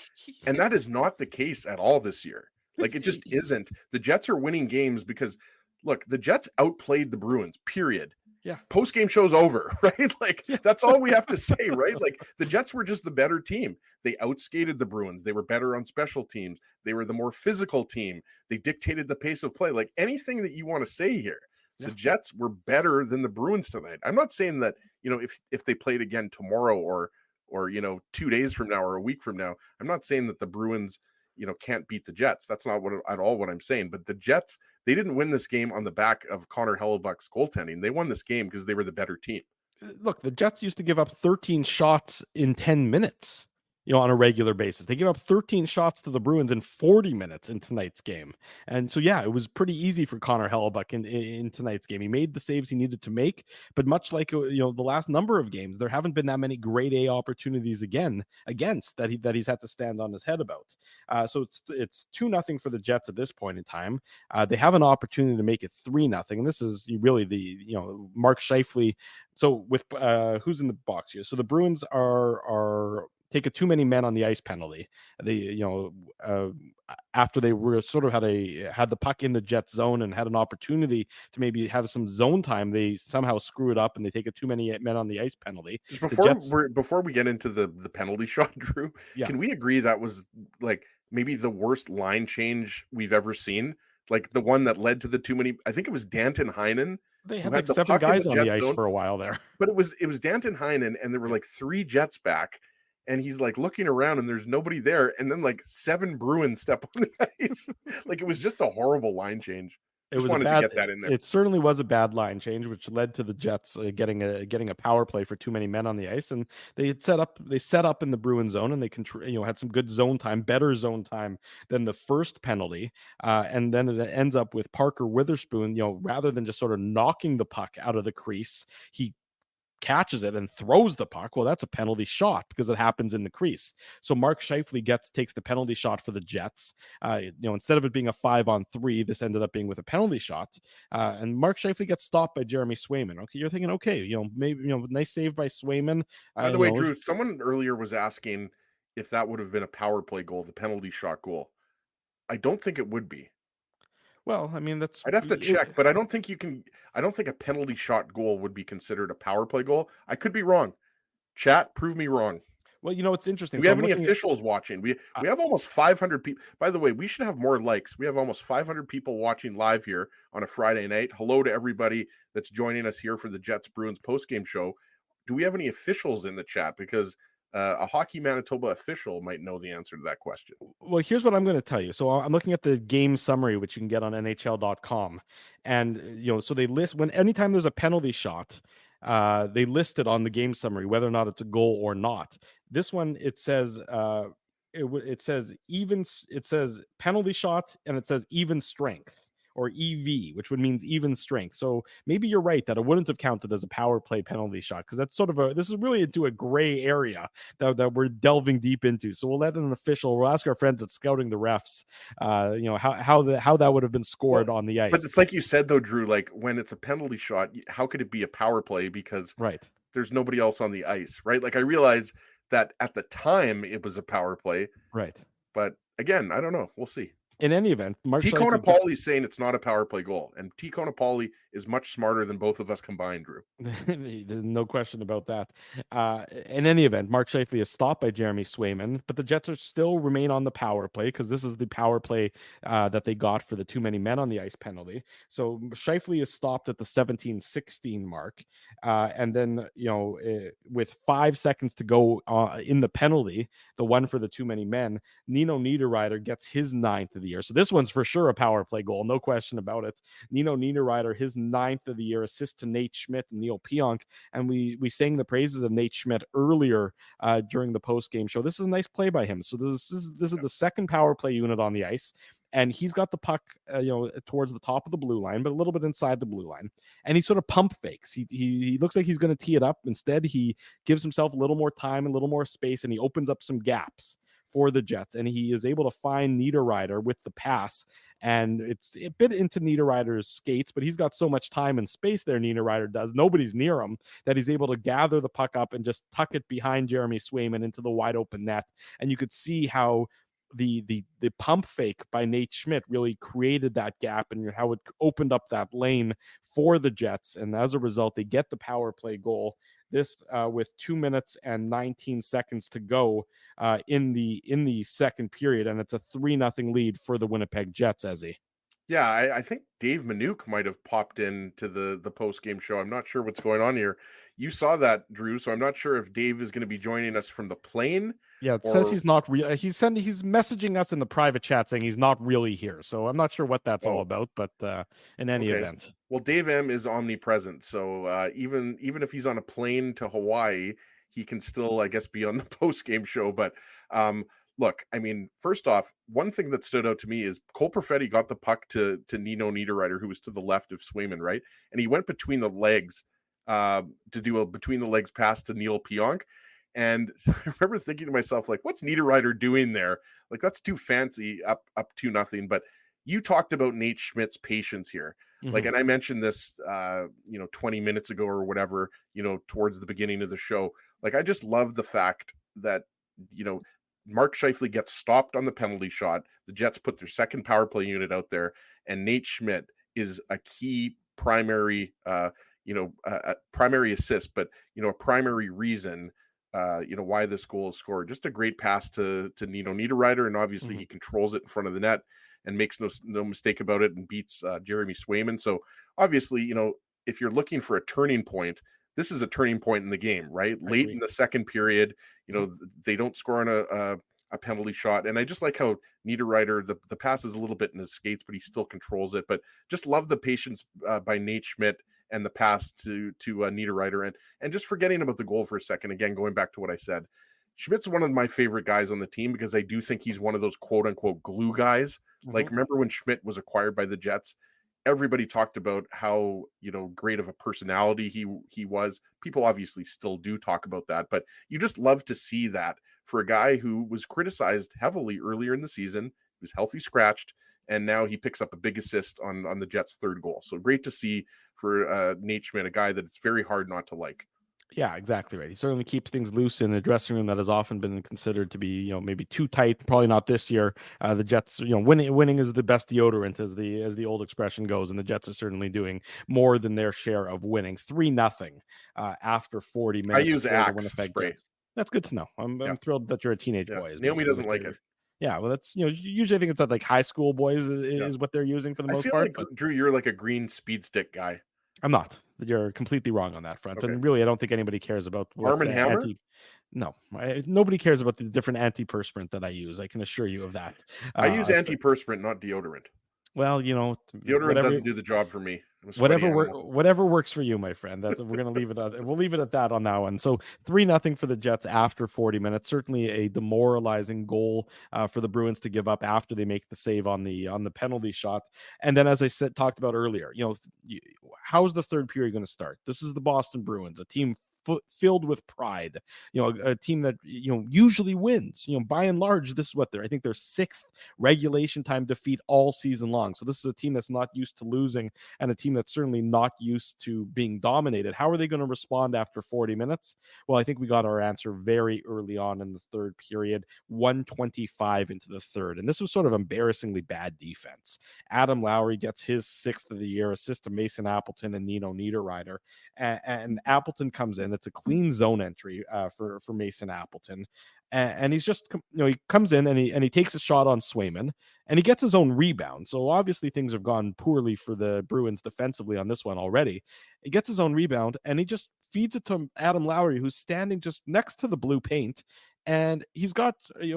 and that is not the case at all this year. Like, it just isn't. The Jets are winning games because, look, the Jets outplayed the Bruins, period. Yeah. Post-game show's over, right? Like, that's all we have to say, right? Like, the Jets were just the better team. They outskated the Bruins. They were better on special teams. They were the more physical team. They dictated the pace of play. Like, anything that you want to say here, the Jets were better than the Bruins tonight. I'm not saying that, if they played again tomorrow or 2 days from now or a week from now, I'm not saying that the Bruins can't beat the Jets. That's not at all what I'm saying. But the Jets, they didn't win this game on the back of Connor Hellebuck's goaltending. They won this game because they were the better team. Look, the Jets used to give up 13 shots in 10 minutes. on a regular basis. They gave up 13 shots to the Bruins in 40 minutes in tonight's game. And so, yeah, it was pretty easy for Connor Hellebuck in tonight's game. He made the saves he needed to make, but much like, the last number of games, there haven't been that many grade A opportunities against that he's had to stand on his head about. So it's 2-0 for the Jets at this point in time. They have an opportunity to make it 3-0. And this is really Mark Scheifele. So with who's in the box here? So the Bruins are take a too many men on the ice penalty. They, after they were sort of had the puck in the Jets zone and had an opportunity to maybe have some zone time, they somehow screw it up and they take a too many men on the ice penalty. Just before we get into the penalty shot, Drew, can we agree that was like maybe the worst line change we've ever seen? Like the one that led to the too many. I think it was Danton Heinen. They had like 7 guys on the ice for a while there. But it was Danton Heinen, and there were like 3 Jets back, and he's like looking around, and there's nobody there, and then like 7 Bruins step on the ice. Like it was just a horrible line change. To get that in there. It certainly was a bad line change, which led to the Jets getting a power play for too many men on the ice, and they set up in the Bruin zone, and they had some good zone time, better zone time than the first penalty, and then it ends up with Parker Witherspoon, rather than just sort of knocking the puck out of the crease, he catches it and throws the puck. Well, that's a penalty shot because it happens in the crease. So Mark Scheifele takes the penalty shot for the Jets. Instead of it being a 5-on-3, this ended up being with a penalty shot. And Mark Scheifele gets stopped by Jeremy Swayman. Okay, you're thinking, maybe nice save by Swayman. By the way, Drew, someone earlier was asking if that would have been a power play goal, the penalty shot goal. I don't think it would be. Well, I mean, I'd have to check, but I don't think a penalty shot goal would be considered a power play goal. I could be wrong. Chat, prove me wrong. Well, it's interesting. Do we have any officials watching? We have almost 500 people. By the way, we should have more likes. We have almost 500 people watching live here on a Friday night. Hello to everybody that's joining us here for the Jets Bruins postgame show. Do we have any officials in the chat? Because a Hockey Manitoba official might know the answer to that question. Well, here's what I'm going to tell you. So I'm looking at the game summary, which you can get on NHL.com. And, so they list anytime there's a penalty shot, they list it on the game summary, whether or not it's a goal or not. This one, it says, it says penalty shot, and it says even strength, or EV, which would mean even strength. So maybe you're right that it wouldn't have counted as a power play penalty shot, because that's this is really into a gray area that we're delving deep into. So we'll let an official, we'll ask our friends at Scouting the Refs, how that would have been scored on the ice. But it's like you said though, Drew, like when it's a penalty shot, how could it be a power play? Because there's nobody else on the ice, right? Like I realize that at the time it was a power play, right? But again, I don't know. We'll see. In any event, T. Conapoli is saying it's not a power play goal, and T. Conapoli is much smarter than both of us combined, Drew. There's no question about that. In any event, Mark Scheifele is stopped by Jeremy Swayman, but the Jets still remain on the power play because this is the power play that they got for the too many men on the ice penalty. So Scheifele is stopped at the 17-16 mark, and then with 5 seconds to go in the penalty, the one for the too many men, Nino Niederreiter gets his 9th of the year. So this one's for sure a power play goal, no question about it. Nino Niederreiter, his 9th of the year, assist to Nate Schmidt and Neil Pionk, and we sang the praises of Nate Schmidt earlier during the post-game show. This is a nice play by him. So this is the second power play unit on the ice, and he's got the puck towards the top of the blue line, but a little bit inside the blue line, and he sort of pump fakes. He looks like he's going to tee it up. Instead, he gives himself a little more time, a little more space, and he opens up some gaps for the Jets, and he is able to find Niederreiter with the pass, and it's a bit into Niederreiter's skates, but he's got so much time and space there, Niederreiter does, nobody's near him, that he's able to gather the puck up and just tuck it behind Jeremy Swayman into the wide open net. And you could see how the pump fake by Nate Schmidt really created that gap and how it opened up that lane for the Jets, and as a result they get the power play goal. This with 2 minutes and 19 seconds to go in the second period, and it's a 3-0 lead for the Winnipeg Jets, Ezzy. Yeah, I think Dave Manouk might have popped into the post-game show. I'm not sure what's going on here. You saw that, Drew, so I'm not sure if Dave is going to be joining us from the plane. Yeah, it says he's not real. He's messaging us in the private chat saying he's not really here. So I'm not sure what that's all about, but in any event. Well, Dave M is omnipresent. So even if he's on a plane to Hawaii, he can still, I guess, be on the post-game show. But look, I mean, first off, one thing that stood out to me is Cole Perfetti got the puck to Nino Niederreiter, who was to the left of Swayman, right? And he went between the legs to do a between the legs pass to Neil Pionk. And I remember thinking to myself, like, what's Niederreiter doing there? Like, that's too fancy, up 2-0. But you talked about Nate Schmidt's patience here. Like, and I mentioned this, 20 minutes ago or whatever, towards the beginning of the show. Like, I just love the fact that, Mark Scheifele gets stopped on the penalty shot. The Jets put their second power play unit out there, and Nate Schmidt is a key primary, primary assist, but, a primary reason, why this goal is scored. Just a great pass to Nino Niederreiter, and obviously he controls it in front of the net and makes no mistake about it and beats Jeremy Swayman. So obviously, if you're looking for a turning point, this is a turning point in the game, right? Late in the second period, they don't score on a penalty shot. And I just like how Niederreiter, the pass is a little bit in his skates, but he still controls it. But just love the patience by Nate Schmidt and the pass to Niederreiter. And just forgetting about the goal for a second, again, going back to what I said, Schmidt's one of my favorite guys on the team because I do think he's one of those quote unquote glue guys. Like, remember when Schmidt was acquired by the Jets? Everybody talked about how, great of a personality he was. People obviously still do talk about that, but you just love to see that for a guy who was criticized heavily earlier in the season. He was healthy scratched, and now he picks up a big assist on the Jets' third goal. So great to see for Nate Schmidt, a guy that it's very hard not to like. Yeah, exactly right. He certainly keeps things loose in a dressing room that has often been considered to be, maybe too tight. Probably not this year. The Jets, winning is the best deodorant, as the old expression goes, and the Jets are certainly doing more than their share of winning. 3-0 after 40 minutes. I use Axe spray. Jets. That's good to know. I'm thrilled that you're a teenage boy. Naomi doesn't like it. Yeah, well, that's usually I think it's that like high school boys is what they're using for the most part. Like, Drew, you're like a green speed stick guy. I'm not. You're completely wrong on that front. Okay. And really, I don't think anybody cares about Arm and Hammer. Nobody cares about the different antiperspirant that I use. I can assure you of that. I use antiperspirant, not deodorant. Well, deodorant doesn't do the job for me. Whatever works for you, my friend. We're going to leave it at. We'll leave it at that on that one. So 3-0 for the Jets after 40 minutes. Certainly a demoralizing goal for the Bruins to give up after they make the save on the penalty shot. And then, as I talked about earlier, how's the third period going to start? This is the Boston Bruins, a team filled with pride, a team that usually wins. By and large, this is what I think their sixth regulation time defeat all season long. So this is a team that's not used to losing, and a team that's certainly not used to being dominated. How are they going to respond after 40 minutes? Well, I think we got our answer very early on in the third period, 1:25 into the third, and this was sort of embarrassingly bad defense. Adam Lowry gets his sixth of the year assist to Mason Appleton and Nino Niederreiter, and Appleton comes in. It's a clean zone entry for Mason Appleton. And he's just, he comes in and he takes a shot on Swayman and he gets his own rebound. So obviously things have gone poorly for the Bruins defensively on this one already. He gets his own rebound and he just feeds it to Adam Lowry, who's standing just next to the blue paint. And he's got, I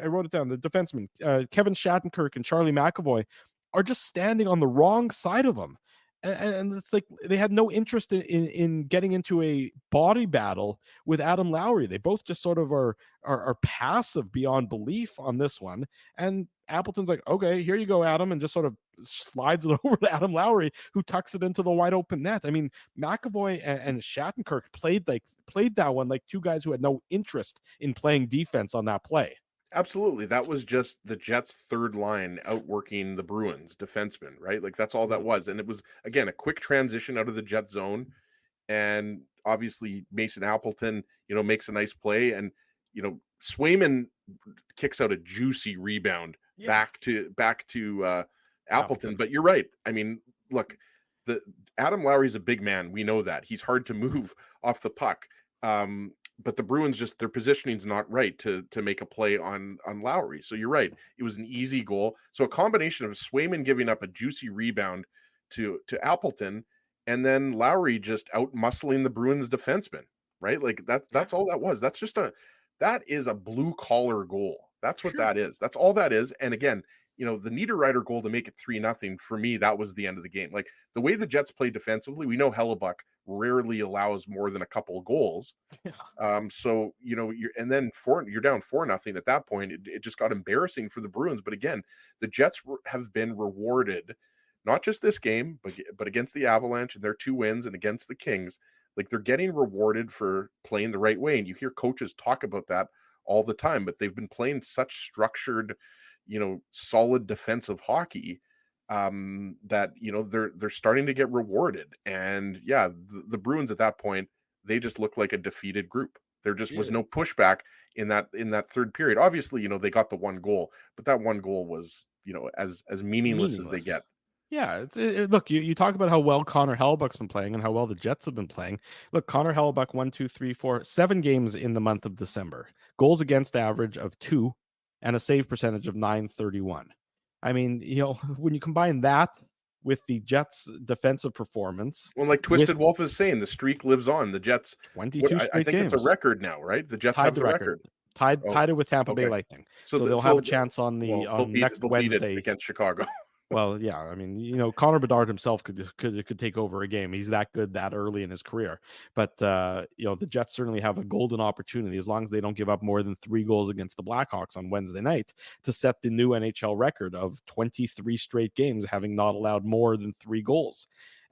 wrote it down, the defensemen, Kevin Shattenkirk and Charlie McAvoy are just standing on the wrong side of him. And it's like they had no interest in getting into a body battle with Adam Lowry. They both just sort of are passive beyond belief on this one. And Appleton's like, okay, here you go, Adam, and just sort of slides it over to Adam Lowry, who tucks it into the wide open net. I mean, McAvoy and Shattenkirk played that one like two guys who had no interest in playing defense on that play. Absolutely. That was just the Jets' third line outworking the Bruins defensemen, right? Like, that's all that was. And it was, again, a quick transition out of the Jet zone. And obviously Mason Appleton, makes a nice play. And, Swayman kicks out a juicy rebound back to Appleton. But you're right. I mean, look, Adam Lowry's a big man. We know that. He's hard to move off the puck. But the Bruins, just their positioning's not right to make a play on Lowry. So you're right. It was an easy goal. So a combination of Swayman giving up a juicy rebound to Appleton, and then Lowry just out muscling the Bruins defenseman, right? Like that's all that was. That is a blue collar goal. That's what that is. That's all that is. And again, the Niederreiter goal to make it 3-0, for me, that was the end of the game. Like, the way the Jets play defensively, we know Hellebuck rarely allows more than a couple of goals. So, you're down 4-0 at that point. It just got embarrassing for the Bruins. But again, the Jets have been rewarded, not just this game, but against the Avalanche and their 2 wins, and against the Kings. Like, they're getting rewarded for playing the right way. And you hear coaches talk about that all the time, but they've been playing such structured, solid defensive hockey, that they're starting to get rewarded. And yeah, the Bruins at that point, they just look like a defeated group. There just was no pushback in that third period. Obviously, they got the 1 goal, but that 1 goal was, as meaningless as they get. Yeah, look, you talk about how well Connor Hellebuck's been playing and how well the Jets have been playing. Look, Connor Hellebuck, 1, 2, 3, 4, 7 games in the month of December. Goals against average of 2 and a save percentage of .931. I mean, when you combine that with the Jets' defensive performance. Well, like Twisted Wolf is saying, the streak lives on. The Jets, 22 straight I think games. It's a record now, right? The Jets have the record. Tied it with Tampa Bay Lightning. So they'll have a chance on next Wednesday against Chicago. Well, yeah, I mean, Connor Bedard himself could take over a game. He's that good that early in his career. But the Jets certainly have a golden opportunity, as long as they don't give up more than 3 goals against the Blackhawks on Wednesday night, to set the new NHL record of 23 straight games having not allowed more than 3 goals.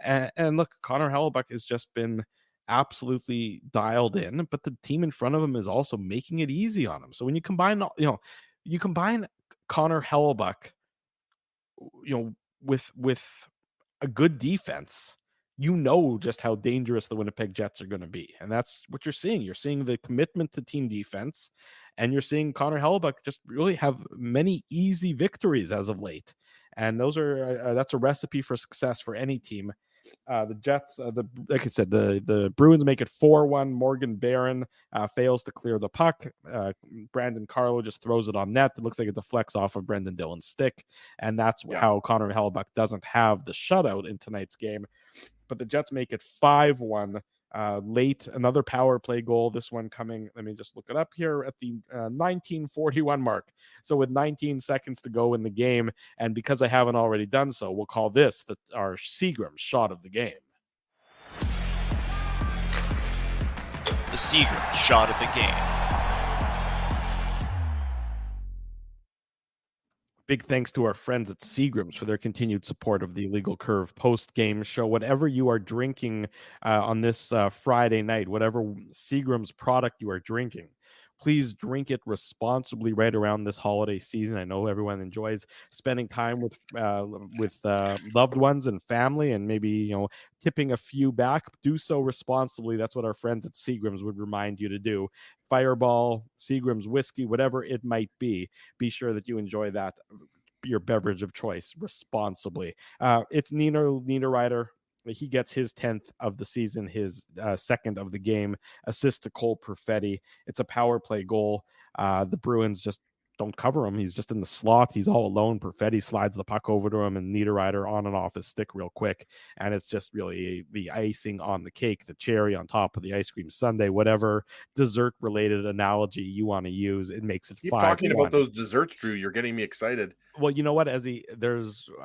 And look, Connor Hellebuck has just been absolutely dialed in, but the team in front of him is also making it easy on him. So when you combine Connor Hellebuck, with a good defense, just how dangerous the Winnipeg Jets are going to be. And that's what you're seeing. You're seeing the commitment to team defense, and you're seeing Connor Hellebuck just really have many easy victories as of late. And those are that's a recipe for success for any team. The Jets, like I said, the Bruins make it 4-1. Morgan Barron fails to clear the puck. Brandon Carlo just throws it on net. It looks like it deflects off of Brendan Dillon's stick, and that's how Connor Hellebuck doesn't have the shutout in tonight's game. But the Jets make it 5-1 late. Another power play goal. This one coming, let me just look it up here, at the 1941 mark. So with 19 seconds to go in the game, and because I haven't already done so, we'll call this our Seagram shot of the game. The Seagram shot of the game. Big thanks to our friends at Seagram's for their continued support of the Illegal Curve post-game show. Whatever you are drinking on this Friday night, whatever Seagram's product you are drinking, please drink it responsibly right around this holiday season. I know everyone enjoys spending time with loved ones and family, and maybe tipping a few back. Do so responsibly. That's what our friends at Seagram's would remind you to do. Fireball, Seagram's whiskey, whatever it might be sure that you enjoy that, your beverage of choice, responsibly. It's Niederreiter. He gets his 10th of the season, his second of the game, assist to Cole Perfetti. It's a power play goal. The Bruins just don't cover him. He's just in the slot. He's all alone. Perfetti slides the puck over to him, and Niederreiter on and off his stick real quick. And it's just really the icing on the cake, the cherry on top of the ice cream sundae, whatever dessert-related analogy you want to use. It makes it 5-1. Keep talking about those desserts, Drew. You're getting me excited. Well, you know what, as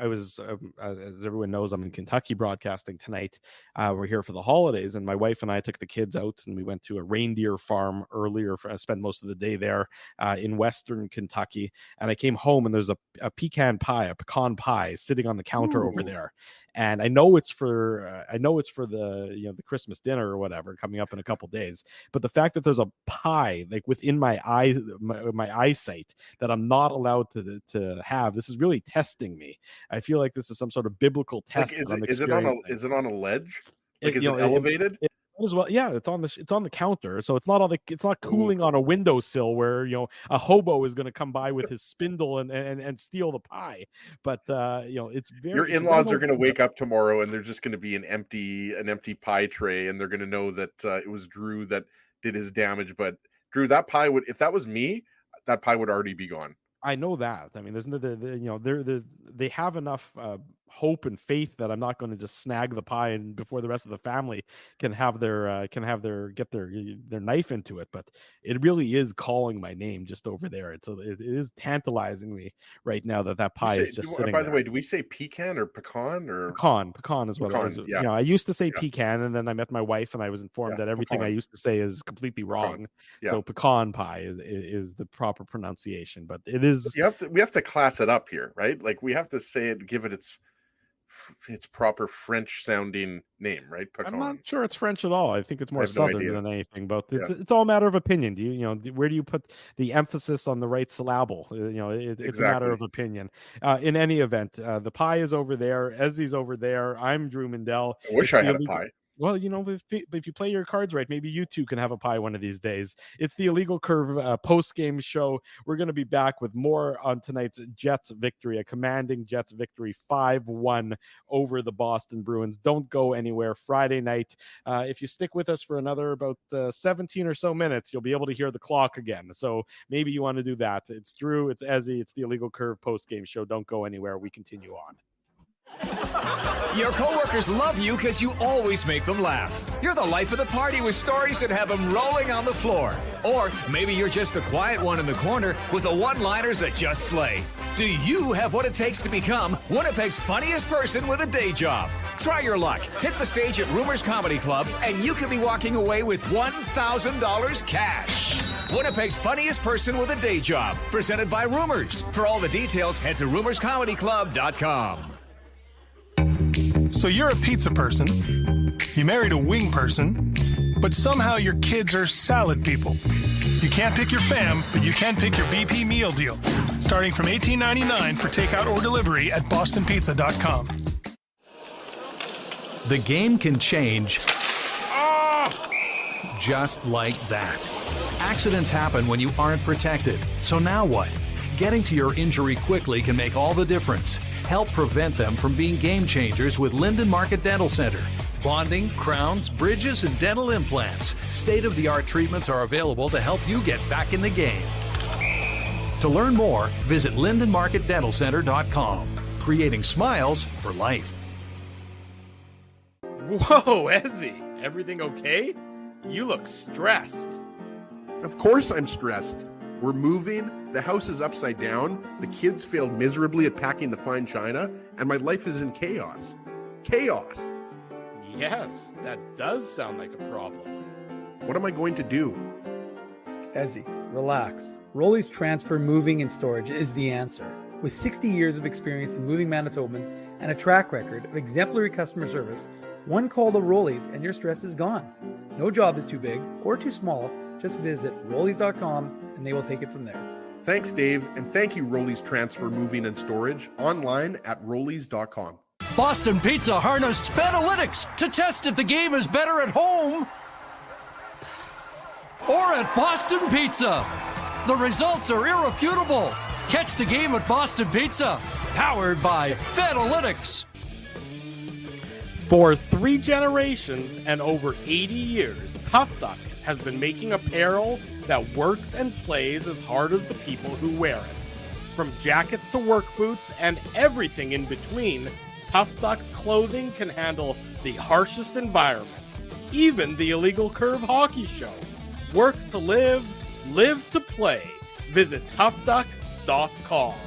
everyone knows, I'm in Kentucky broadcasting tonight. We're here for the holidays, and my wife and I took the kids out, and we went to a reindeer farm earlier. I spent most of the day there in Western Kentucky, and I came home, and there's a pecan pie sitting on the counter over there. And I know it's for the Christmas dinner or whatever coming up in a couple days. But the fact that there's a pie like within my eyesight that I'm not allowed to have, this is really testing me. I feel like this is some sort of biblical test. Like, is it on a ledge? Like, is it elevated? As well, yeah, it's on the counter, so it's not cooling on a windowsill where a hobo is going to come by with his spindle and steal the pie. But it's very. Your in-laws are going to wake up tomorrow, and there's just going to be an empty pie tray, and they're going to know that it was Drew that did his damage. But Drew, that pie if that was me, that pie would already be gone. I know that. I mean, there's they have enough hope and faith that I'm not going to just snag the pie and before the rest of the family can have their get their knife into it. But it really is calling my name just over there. It is tantalizing me right now that pie is just sitting by there. the way, do we say pecan or pecan or pecan is what it is. Yeah. You know, I used to say pecan, and then I met my wife and I was informed that everything I used to say is completely wrong. Yeah. So pecan pie is the proper pronunciation, but it is. We have to class it up here, right? Like we have to say it, give it its proper French sounding name, right? Pecan. I'm not sure it's French at all. I think it's more Southern than anything, but it's all a matter of opinion. Do you know, where do you put the emphasis on the right syllable? You know, it's a matter of opinion. In any event, the pie is over there. Ezzy's over there. I'm Drew Mindell. I wish I had a pie. Well, you know, if you play your cards right, maybe you two can have a pie one of these days. It's the Illegal Curve post-game show. We're going to be back with more on tonight's Jets victory, a commanding Jets victory 5-1 over the Boston Bruins. Don't go anywhere. Friday night. If you stick with us for another about 17 or so minutes, you'll be able to hear the clock again. So maybe you want to do that. It's Drew, it's Ezzy, it's the Illegal Curve post-game show. Don't go anywhere. We continue on. Your coworkers love you because you always make them laugh. You're the life of the party with stories that have them rolling on the floor. Or maybe you're just the quiet one in the corner with the one-liners that just slay. Do you have what it takes to become Winnipeg's funniest person with a day job? Try your luck. Hit the stage at Rumors Comedy Club, and you could be walking away with $1,000 cash. Winnipeg's funniest person with a day job. Presented by Rumors. For all the details, head to rumorscomedyclub.com. So you're a pizza person, you married a wing person, but somehow your kids are salad people. You can't pick your fam, but you can pick your BP meal deal, starting from $18.99 for takeout or delivery at bostonpizza.com. The game can change just like that. Accidents happen when you aren't protected. So now what? Getting to your injury quickly can make all the difference. Help prevent them from being game changers with Linden Market Dental Center. Bonding, crowns, bridges, and dental implants. State-of-the-art treatments are available to help you get back in the game. To learn more, visit lindenmarketdentalcenter.com. Creating smiles for life. Whoa, Ezzy, everything okay? You look stressed. Of course I'm stressed. We're moving, the house is upside down, the kids failed miserably at packing the fine china, and my life is in chaos. Chaos! Yes, that does sound like a problem. What am I going to do? Ezzy, relax. Rolly's Transfer Moving and Storage is the answer. With 60 years of experience in moving Manitobans and a track record of exemplary customer service, one call to Rolly's and your stress is gone. No job is too big or too small. Just visit Rollies.com and they will take it from there. Thanks, Dave, and thank you, Rollies Transfer Moving and Storage, online at Rollies.com. Boston Pizza harnessed Fanalytics to test if the game is better at home or at Boston Pizza. The results are irrefutable. Catch the game at Boston Pizza, powered by Fanalytics. For 3 generations and over 80 years, Tough Duck has been making apparel that works and plays as hard as the people who wear it. From jackets to work boots and everything in between, Tough Duck's clothing can handle the harshest environments, even the Illegal Curve hockey show. Work to live, live to play. Visit toughduck.com.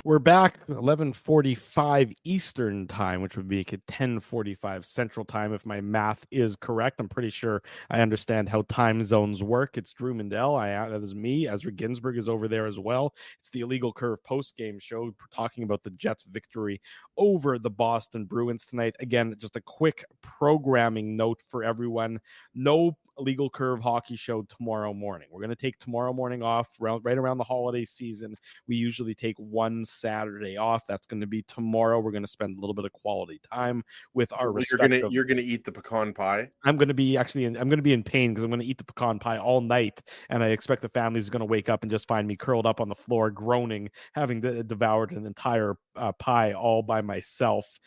We're back 11:45 Eastern time, which would be 10:45 Central time if my math is correct. I'm pretty sure I understand how time zones work. It's Drew Mindell. That is me. Ezra Ginsburg is over there as well. It's the Illegal Curve post-game show talking about the Jets' victory over the Boston Bruins tonight. Again, just a quick programming note for everyone. No Illegal Curve hockey show tomorrow morning. We're going to take tomorrow morning off right around the holiday season. We usually take one Saturday off. That's going to be tomorrow. We're going to spend a little bit of quality time with our respective... You're going to eat the pecan pie? I'm going to be in pain because I'm going to eat the pecan pie all night, and I expect the family is going to wake up and just find me curled up on the floor groaning, having devoured an entire pie all by myself.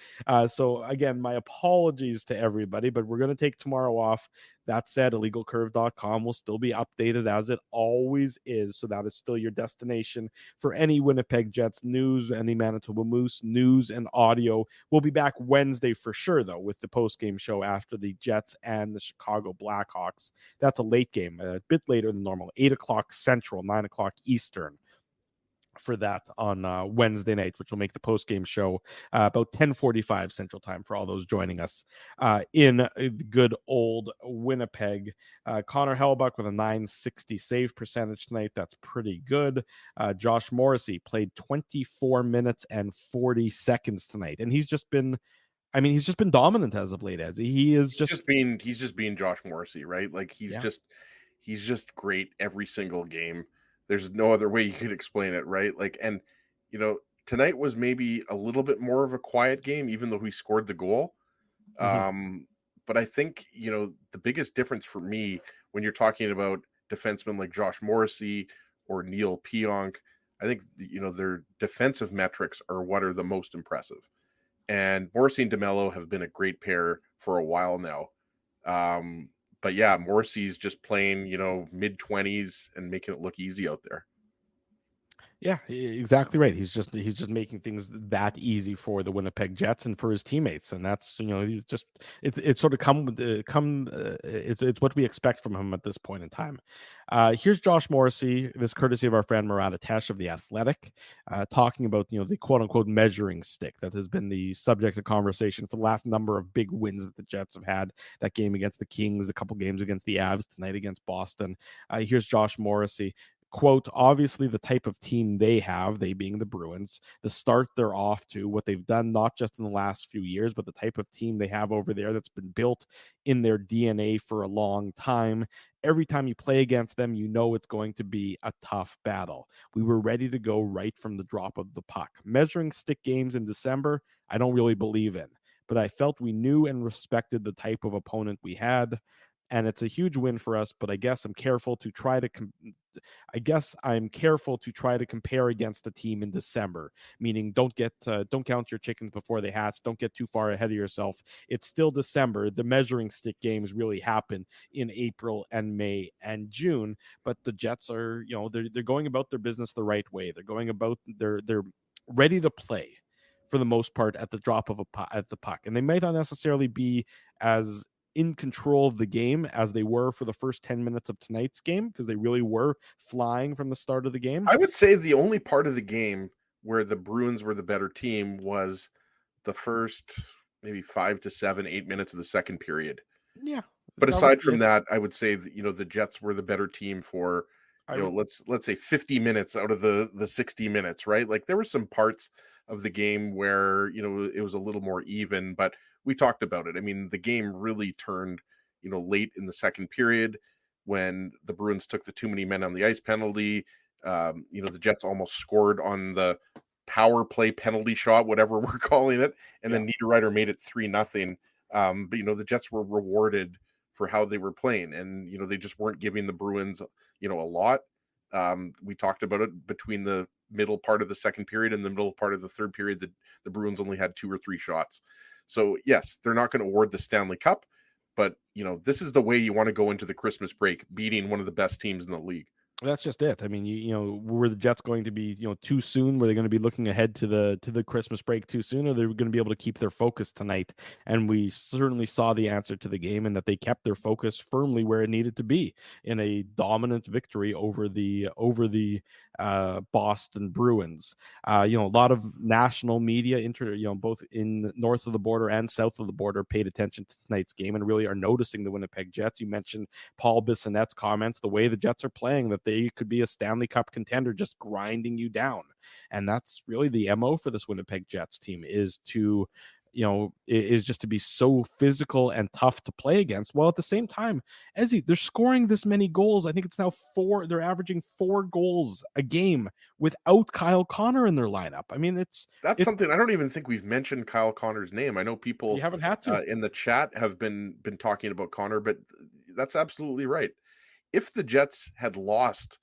So again, my apologies to everybody, but we're going to take tomorrow off. That said, illegalcurve.com will still be updated as it always is. So that is still your destination for any Winnipeg Jets news, any Manitoba Moose news and audio. We'll be back Wednesday for sure, though, with the post-game show after the Jets and the Chicago Blackhawks. That's a late game, a bit later than normal, 8 o'clock Central, 9 o'clock Eastern for that on Wednesday night, which will make the post-game show about 10:45 Central Time for all those joining us in good old Winnipeg. Connor Hellebuyck with a .960 save percentage tonight. That's pretty good. Josh Morrissey played 24 minutes and 40 seconds tonight, and he's just been dominant as of late. As he's just being Josh Morrissey, right? Like he's just great every single game. There's no other way you could explain it, right? Like, and tonight was maybe a little bit more of a quiet game, even though he scored the goal. But I think the biggest difference for me when you're talking about defensemen like Josh Morrissey or Neil Pionk, I think their defensive metrics are what are the most impressive. And Morrissey and DeMello have been a great pair for a while now. But yeah, Morrissey's just playing, mid-20s and making it look easy out there. Yeah, exactly right. He's just making things that easy for the Winnipeg Jets and for his teammates, and that's he's just it's sort of it's what we expect from him at this point in time. Here's Josh Morrissey, this courtesy of our friend Murat Atesh of The Athletic, talking about the quote unquote measuring stick that has been the subject of conversation for the last number of big wins that the Jets have had. That game against the Kings, a couple games against the Avs, tonight against Boston. Here's Josh Morrissey. Quote, obviously the type of team they have, they being the Bruins, the start they're off to, what they've done not just in the last few years, but the type of team they have over there that's been built in their DNA for a long time. Every time you play against them, it's going to be a tough battle. We were ready to go right from the drop of the puck. Measuring stick games in December, I don't really believe in, but I felt we knew and respected the type of opponent we had. And it's a huge win for us, but I guess I'm careful to try to compare against the team in December, meaning don't count your chickens before they hatch. Don't get too far ahead of yourself. It's still December. The measuring stick games really happen in April and May and June, but the Jets are, they're going about their business the right way. They're going about they're ready to play for the most part at the drop of the puck, and they might not necessarily be as in control of the game as they were for the first 10 minutes of tonight's game, because they really were flying from the start of the game. I would say the only part of the game where the Bruins were the better team was the first maybe 5 to 7, 8 minutes of the second period. Yeah. But aside from that, I would say that, the Jets were the better team for, let's say 50 minutes out of the 60 minutes, right? Like there were some parts of the game where, it was a little more even, but we talked about it. I mean, the game really turned, late in the second period when the Bruins took the too many men on the ice penalty. The Jets almost scored on the power play penalty shot, whatever we're calling it. And then Niederreiter made it 3-0. But, the Jets were rewarded for how they were playing. And, they just weren't giving the Bruins, a lot. We talked about it between the middle part of the second period and the middle part of the third period that the Bruins only had 2 or 3 shots. So yes, they're not going to award the Stanley Cup, but this is the way you want to go into the Christmas break, beating one of the best teams in the league. That's just it. I mean, were the Jets going to be, too soon? Were they going to be looking ahead to the Christmas break too soon? Or they were going to be able to keep their focus tonight? And we certainly saw the answer to the game, and that they kept their focus firmly where it needed to be in a dominant victory over the Boston Bruins. A lot of national media, both in north of the border and south of the border, paid attention to tonight's game and really are noticing the Winnipeg Jets. You mentioned Paul Bissonnette's comments, the way the Jets are playing, that they could be a Stanley Cup contender, just grinding you down. And that's really the MO for this Winnipeg Jets team, is to is just to be so physical and tough to play against, while at the same time, they're scoring this many goals. I think it's now 4. They're averaging 4 goals a game without Kyle Connor in their lineup. I mean, it's something I don't even think we've mentioned Kyle Connor's name. I know people you haven't had to in the chat have been talking about Connor, but that's absolutely right. If the Jets had lost,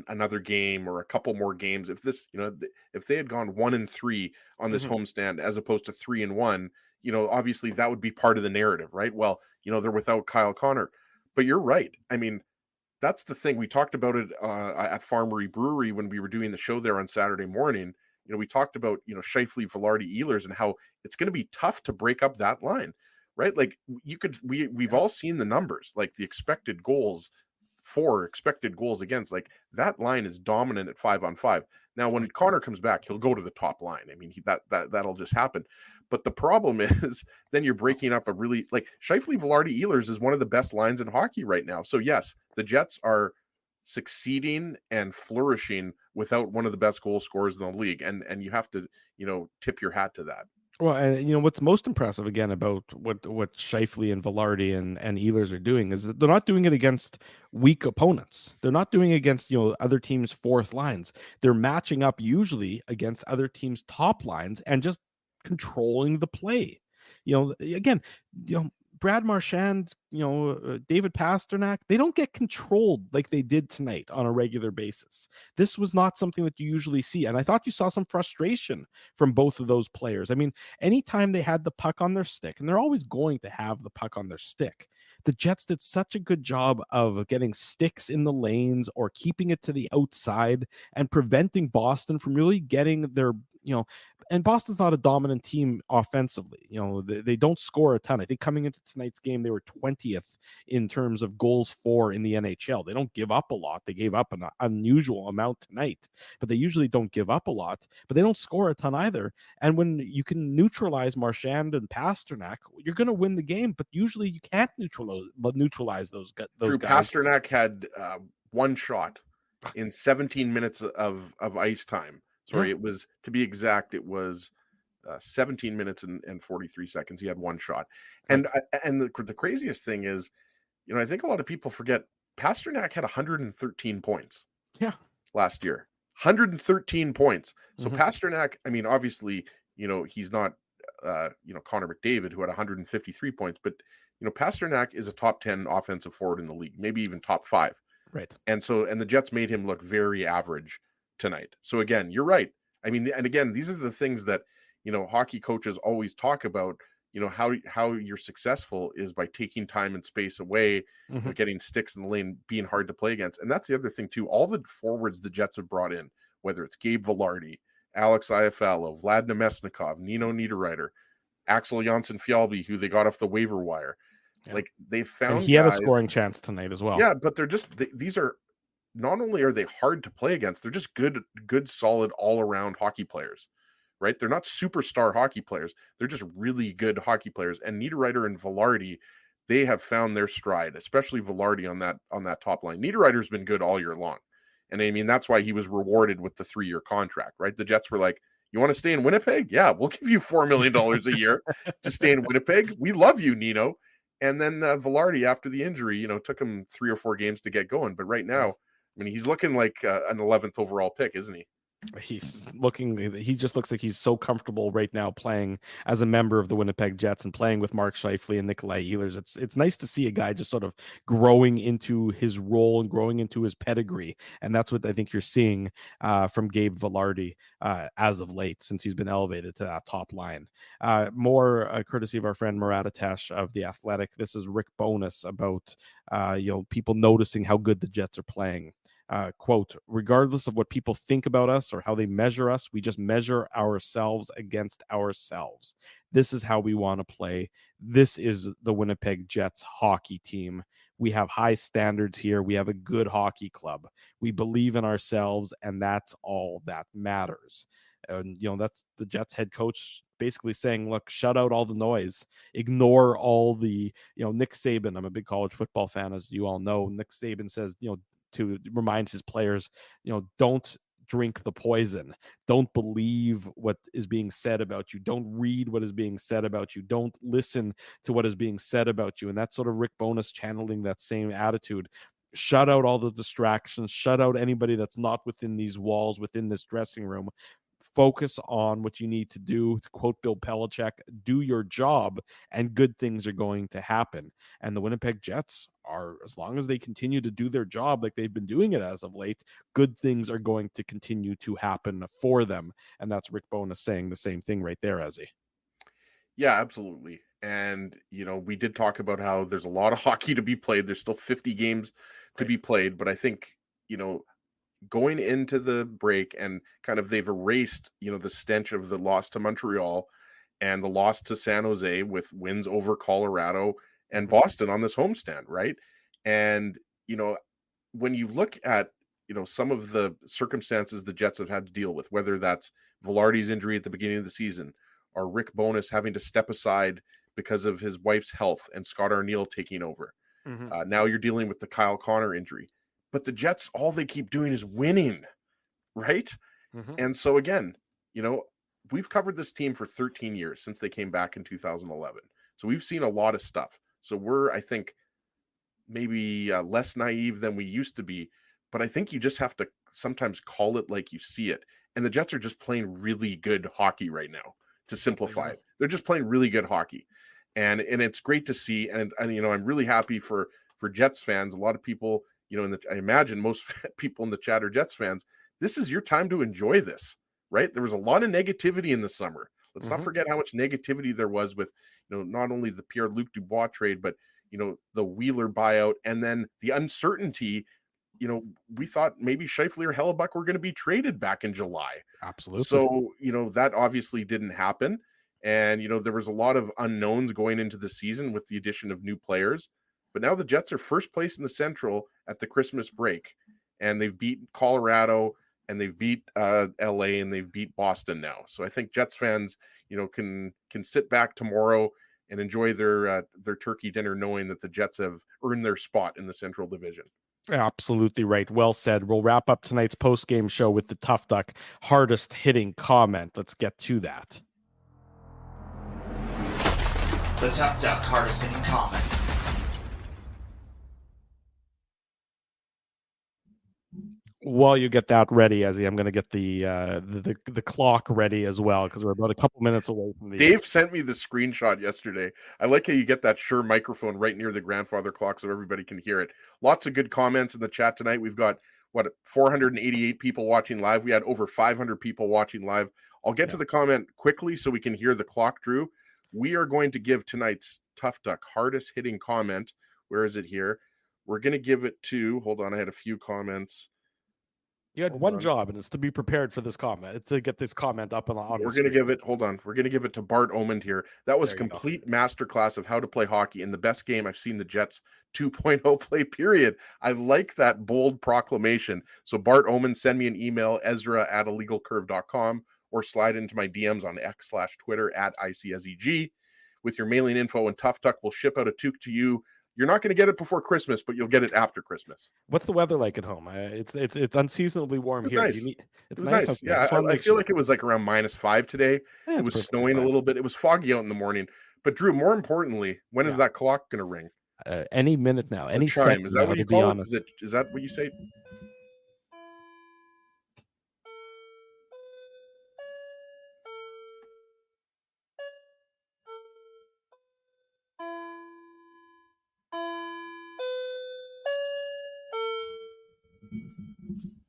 another game or a couple more games, if they had gone 1-3 on this homestand as opposed to 3-1, obviously that would be part of the narrative, right? Well, they're without Kyle Connor. But you're right. I mean, that's the thing. We talked about it at Farmery Brewery when we were doing the show there on Saturday morning. We talked about, Scheifele, Velarde, Ehlers, and how it's going to be tough to break up that line, right? Like we've all seen the numbers, like the expected goals against, like that line is dominant at 5-on-5. Now, when Connor comes back, he'll go to the top line. I mean, that'll just happen. But the problem is then you're breaking up a really, like, Scheifele, Velarde, Ehlers is one of the best lines in hockey right now. So yes, the Jets are succeeding and flourishing without one of the best goal scorers in the league. And you have to, tip your hat to that. Well, and what's most impressive again about what Scheifele and Velarde and Ehlers are doing is that they're not doing it against weak opponents. They're not doing it against other teams' fourth lines. They're matching up usually against other teams' top lines and just controlling the play. Again, Brad Marchand, David Pasternak, they don't get controlled like they did tonight on a regular basis. This was not something that you usually see. And I thought you saw some frustration from both of those players. I mean, anytime they had the puck on their stick, and they're always going to have the puck on their stick, the Jets did such a good job of getting sticks in the lanes or keeping it to the outside and preventing Boston from really getting their, and Boston's not a dominant team offensively. They don't score a ton. I think coming into tonight's game, they were 20th in terms of goals for in the NHL. They don't give up a lot. They gave up an unusual amount tonight, but they usually don't give up a lot, but they don't score a ton either. And when you can neutralize Marchand and Pasternak, you're going to win the game, but usually you can't neutralize those Drew, guys. Pasternak had one shot in 17 minutes of ice time. Sorry, It was, to be exact, it was 17 minutes and 43 seconds. He had one shot. And the craziest thing is, I think a lot of people forget Pasternak had 113 points. Yeah. Last year. 113 points. So Pasternak, I mean, obviously, he's not Connor McDavid, who had 153 points, but Pasternak is a top 10 offensive forward in the league, maybe even top 5. Right. And the Jets made him look very average tonight. So again, you're right. I mean, and again, these are the things that, hockey coaches always talk about, how you're successful is by taking time and space away, getting sticks in the lane, being hard to play against. And that's the other thing too. All the forwards the Jets have brought in, whether it's Gabe Velarde, Alex Iafallo, Vlad Nemesnikov, Nino Niederreiter, Axel Janssen-Fjällby, who they got off the waiver wire. Yeah. Like they found, and he had a scoring chance tonight as well. Yeah, but they're just these are, not only are they hard to play against, they're just good, solid, all-around hockey players, right? They're not superstar hockey players. They're just really good hockey players. And Niederreiter and Velarde, they have found their stride, especially Velarde on that top line. Niederreiter's been good all year long. And I mean, that's why he was rewarded with the 3-year contract, right? The Jets were like, you want to stay in Winnipeg? Yeah, we'll give you $4 million a year to stay in Winnipeg. We love you, Nino. And then Velarde, after the injury, took him 3 or 4 games to get going. But right now, I mean, he's looking like an 11th overall pick, isn't he? He just looks like he's so comfortable right now playing as a member of the Winnipeg Jets and playing with Mark Scheifele and Nikolai Ehlers. It's nice to see a guy just sort of growing into his role and growing into his pedigree. And that's what I think you're seeing from Gabe Velarde as of late, since he's been elevated to that top line. More courtesy of our friend Murat Atesh of The Athletic. This is Rick Bowness about people noticing how good the Jets are playing. Quote, regardless of what people think about us or how they measure us, we just measure ourselves against ourselves. This is how we want to play. This is the Winnipeg Jets hockey team. We have high standards here. We have a good hockey club. We believe in ourselves, and that's all that matters. And, that's the Jets head coach basically saying, look, shut out all the noise, ignore all the, Nick Saban. I'm a big college football fan, as you all know. Nick Saban says, to remind his players, don't drink the poison. Don't believe what is being said about you. Don't read what is being said about you. Don't listen to what is being said about you. And that's sort of Rick Bowness channeling that same attitude. Shut out all the distractions. Shut out anybody that's not within these walls, within this dressing room. Focus on what you need to do. To quote Bill Belichick, do your job and good things are going to happen. And the Winnipeg Jets are, as long as they continue to do their job like they've been doing it as of late, good things are going to continue to happen for them. And that's Rick Bowness saying the same thing right there, Ezzy. Yeah, absolutely. And, we did talk about how there's a lot of hockey to be played. There's still 50 games to Right. be played. But I think, going into the break and kind of they've erased, the stench of the loss to Montreal and the loss to San Jose with wins over Colorado and Boston on this homestand, right? And, when you look at, some of the circumstances the Jets have had to deal with, whether that's Velarde's injury at the beginning of the season or Rick Bowness having to step aside because of his wife's health and Scott Arniel taking over. Now you're dealing with the Kyle Connor injury. But the Jets, all they keep doing is winning, right? And so again, we've covered this team for 13 years since they came back in 2011. So we've seen a lot of stuff. So we're, I think, maybe less naive than we used to be. But I think you just have to sometimes call it like you see it. And the Jets are just playing really good hockey right now, to simplify it. They're just playing really good hockey. And it's great to see. And I'm really happy for Jets fans. A lot of people, I imagine most people in the chat are Jets fans. This is your time to enjoy this, right? There was a lot of negativity in the summer. Let's not forget how much negativity there was with, not only the Pierre-Luc Dubois trade, but, the Wheeler buyout, and then the uncertainty. We thought maybe Scheifele or Hellebuck were going to be traded back in July. Absolutely. So, that obviously didn't happen. And, there was a lot of unknowns going into the season with the addition of new players. But now the Jets are first place in the Central at the Christmas break. And they've beat Colorado and they've beat LA and they've beat Boston now. So I think Jets fans, can sit back tomorrow and enjoy their turkey dinner knowing that the Jets have earned their spot in the Central Division. Absolutely right. Well said. We'll wrap up tonight's post-game show with the Tough Duck hardest hitting comment. Let's get to that. The Tough Duck hardest hitting comment. While you get that ready, Ezzy, I'm going to get the clock ready as well, because we're about a couple minutes away from the. Dave sent me the screenshot yesterday. I like how you get that Shure microphone right near the grandfather clock so everybody can hear it. Lots of good comments in the chat tonight. We've got 488 people watching live. We had over 500 people watching live. I'll get to the comment quickly so we can hear the clock, Drew. We are going to give tonight's Tough Duck hardest hitting comment. Where is it here? We're going to give it to. Hold on, I had a few comments. You had one job, and it's to be prepared for this comment. It's to get this comment up on We're going to give it. Hold on. We're going to give it to Bart Omand here. That was complete masterclass of how to play hockey in the best game I've seen the Jets 2.0 play, period. I like that bold proclamation. So Bart Omand, send me an email, Ezra@illegalcurve.com, or slide into my DMs on X/Twitter @ICSEG with your mailing info, and Tough Duck will ship out a toque to you. You're not going to get it before Christmas, but you'll get it after Christmas. What's the weather like at home? It's unseasonably warm here. Nice. It's nice. Okay. Yeah, I feel like it was like around -5 today. Yeah, it was snowing a little bit. It was foggy out in the morning. But Drew, more importantly, when is that clock going to ring? Any minute now. Any chime. Is that what you call it? Is that what you say?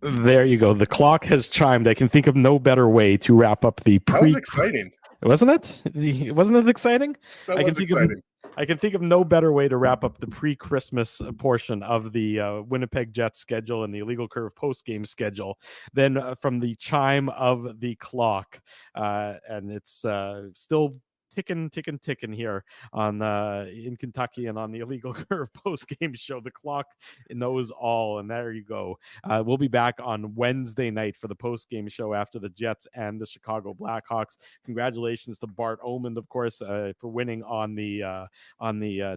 There you go. The clock has chimed. I can think of no better way to wrap up the That was exciting. Wasn't it? Wasn't it exciting? That was exciting. I can think of no better way to wrap up the pre-Christmas portion of the Winnipeg Jets schedule and the Illegal Curve post-game schedule than from the chime of the clock. And it's still ticking here on in Kentucky and on the Illegal Curve post-game show. The clock knows all, and there you go. We'll be back on Wednesday night for the post-game show after the Jets and the Chicago Blackhawks. Congratulations to Bart Omand, of course, for winning on the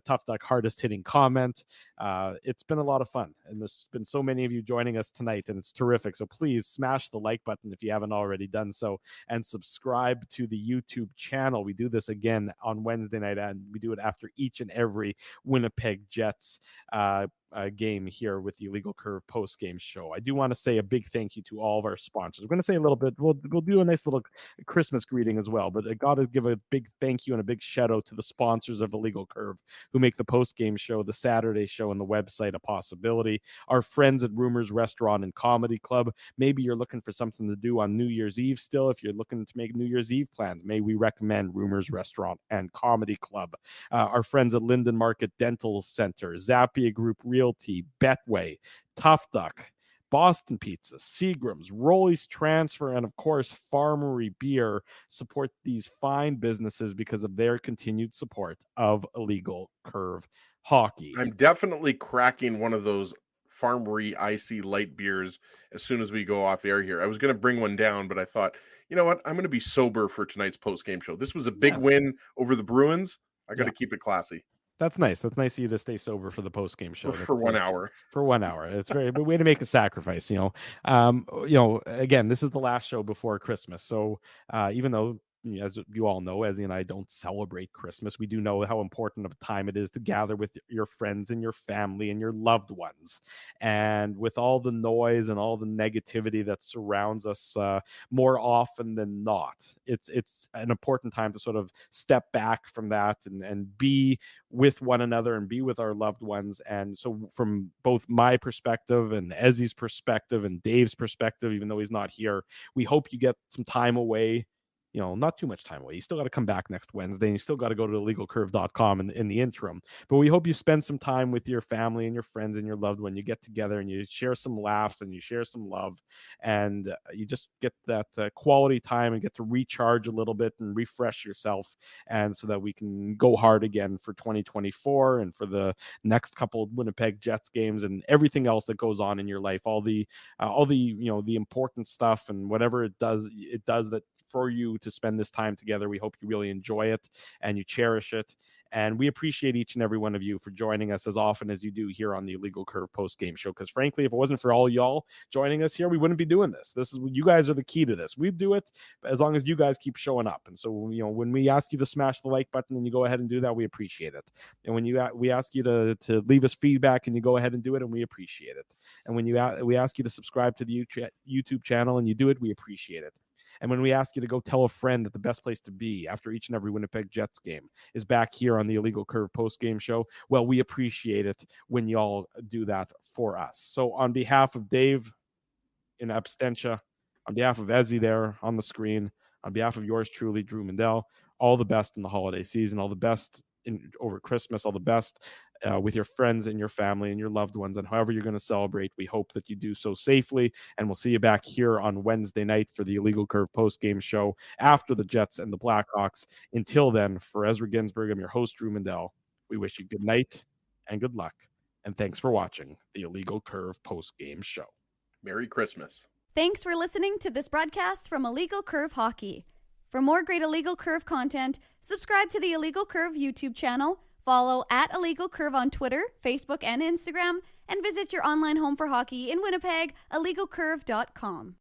Tough Duck hardest hitting comment. It's been a lot of fun, and there's been so many of you joining us tonight, and it's terrific. So please smash the like button if you haven't already done so, and subscribe to the YouTube channel. We do this again on Wednesday night, and we do it after each and every Winnipeg Jets game here with the Illegal Curve post-game show. I do want to say a big thank you to all of our sponsors. We're going to say a little bit, we'll do a nice little Christmas greeting as well, but I got to give a big thank you and a big shout out to the sponsors of Illegal Curve who make the post-game show, the Saturday show, and the website a possibility. Our friends at Rumors Restaurant and Comedy Club. Maybe you're looking for something to do on New Year's Eve still. If you're looking to make New Year's Eve plans, may we recommend Rumors Restaurant and Comedy Club. Our friends at Linden Market Dental Center, Zappia Group Realty, Betway, Tough Duck, Boston Pizza, Seagram's, Rolly's Transfer, and of course, Farmery Beer support these fine businesses because of their continued support of Illegal Curve Hockey. I'm definitely cracking one of those Farmery Icy light beers as soon as we go off air here. I was going to bring one down, but I thought, you know what? I'm going to be sober for tonight's post-game show. This was a big win over the Bruins. I got to keep it classy. That's nice. That's nice of you to stay sober for the post-game show. For 1 hour. For 1 hour. It's very good way to make a sacrifice, again, this is the last show before Christmas. So even though, as you all know, Ezzy and I don't celebrate Christmas, we do know how important of a time it is to gather with your friends and your family and your loved ones. And with all the noise and all the negativity that surrounds us more often than not, it's an important time to sort of step back from that and be with one another and be with our loved ones. And so from both my perspective and Ezzy's perspective and Dave's perspective, even though he's not here, we hope you get some time away. Not too much time away. You still got to come back next Wednesday, and you still got to go to illegalcurve.com in the interim. But we hope you spend some time with your family and your friends and your loved one. You get together and you share some laughs and you share some love, and you just get that quality time and get to recharge a little bit and refresh yourself, and so that we can go hard again for 2024 and for the next couple of Winnipeg Jets games and everything else that goes on in your life. All the the important stuff and whatever it does that for you to spend this time together. We hope you really enjoy it and you cherish it. And we appreciate each and every one of you for joining us as often as you do here on the Illegal Curve post-game show. Because frankly, if it wasn't for all y'all joining us here, we wouldn't be doing this. You guys are the key to this. We do it as long as you guys keep showing up. And so, when we ask you to smash the like button and you go ahead and do that, we appreciate it. And when we ask you to leave us feedback and you go ahead and do it, and we appreciate it. And when we ask you to subscribe to the YouTube channel and you do it, we appreciate it. And when we ask you to go tell a friend that the best place to be after each and every Winnipeg Jets game is back here on the Illegal Curve post-game show, well, we appreciate it when y'all do that for us. So on behalf of Dave in absentia, on behalf of Ezzy there on the screen, on behalf of yours truly, Drew Mandel, all the best in the holiday season, all the best over Christmas, all the best with your friends and your family and your loved ones, and however you're going to celebrate. We hope that you do so safely, and we'll see you back here on Wednesday night for the Illegal Curve post-game show after the Jets and the Blackhawks. Until then, for Ezra Ginsburg, I'm your host, Drew Mandel. We wish you good night and good luck, and thanks for watching the Illegal Curve post-game show. Merry Christmas. Thanks for listening to this broadcast from Illegal Curve Hockey. For more great Illegal Curve content, subscribe to the Illegal Curve YouTube channel, follow @Illegal Curve on Twitter, Facebook, and Instagram, and visit your online home for hockey in Winnipeg, illegalcurve.com.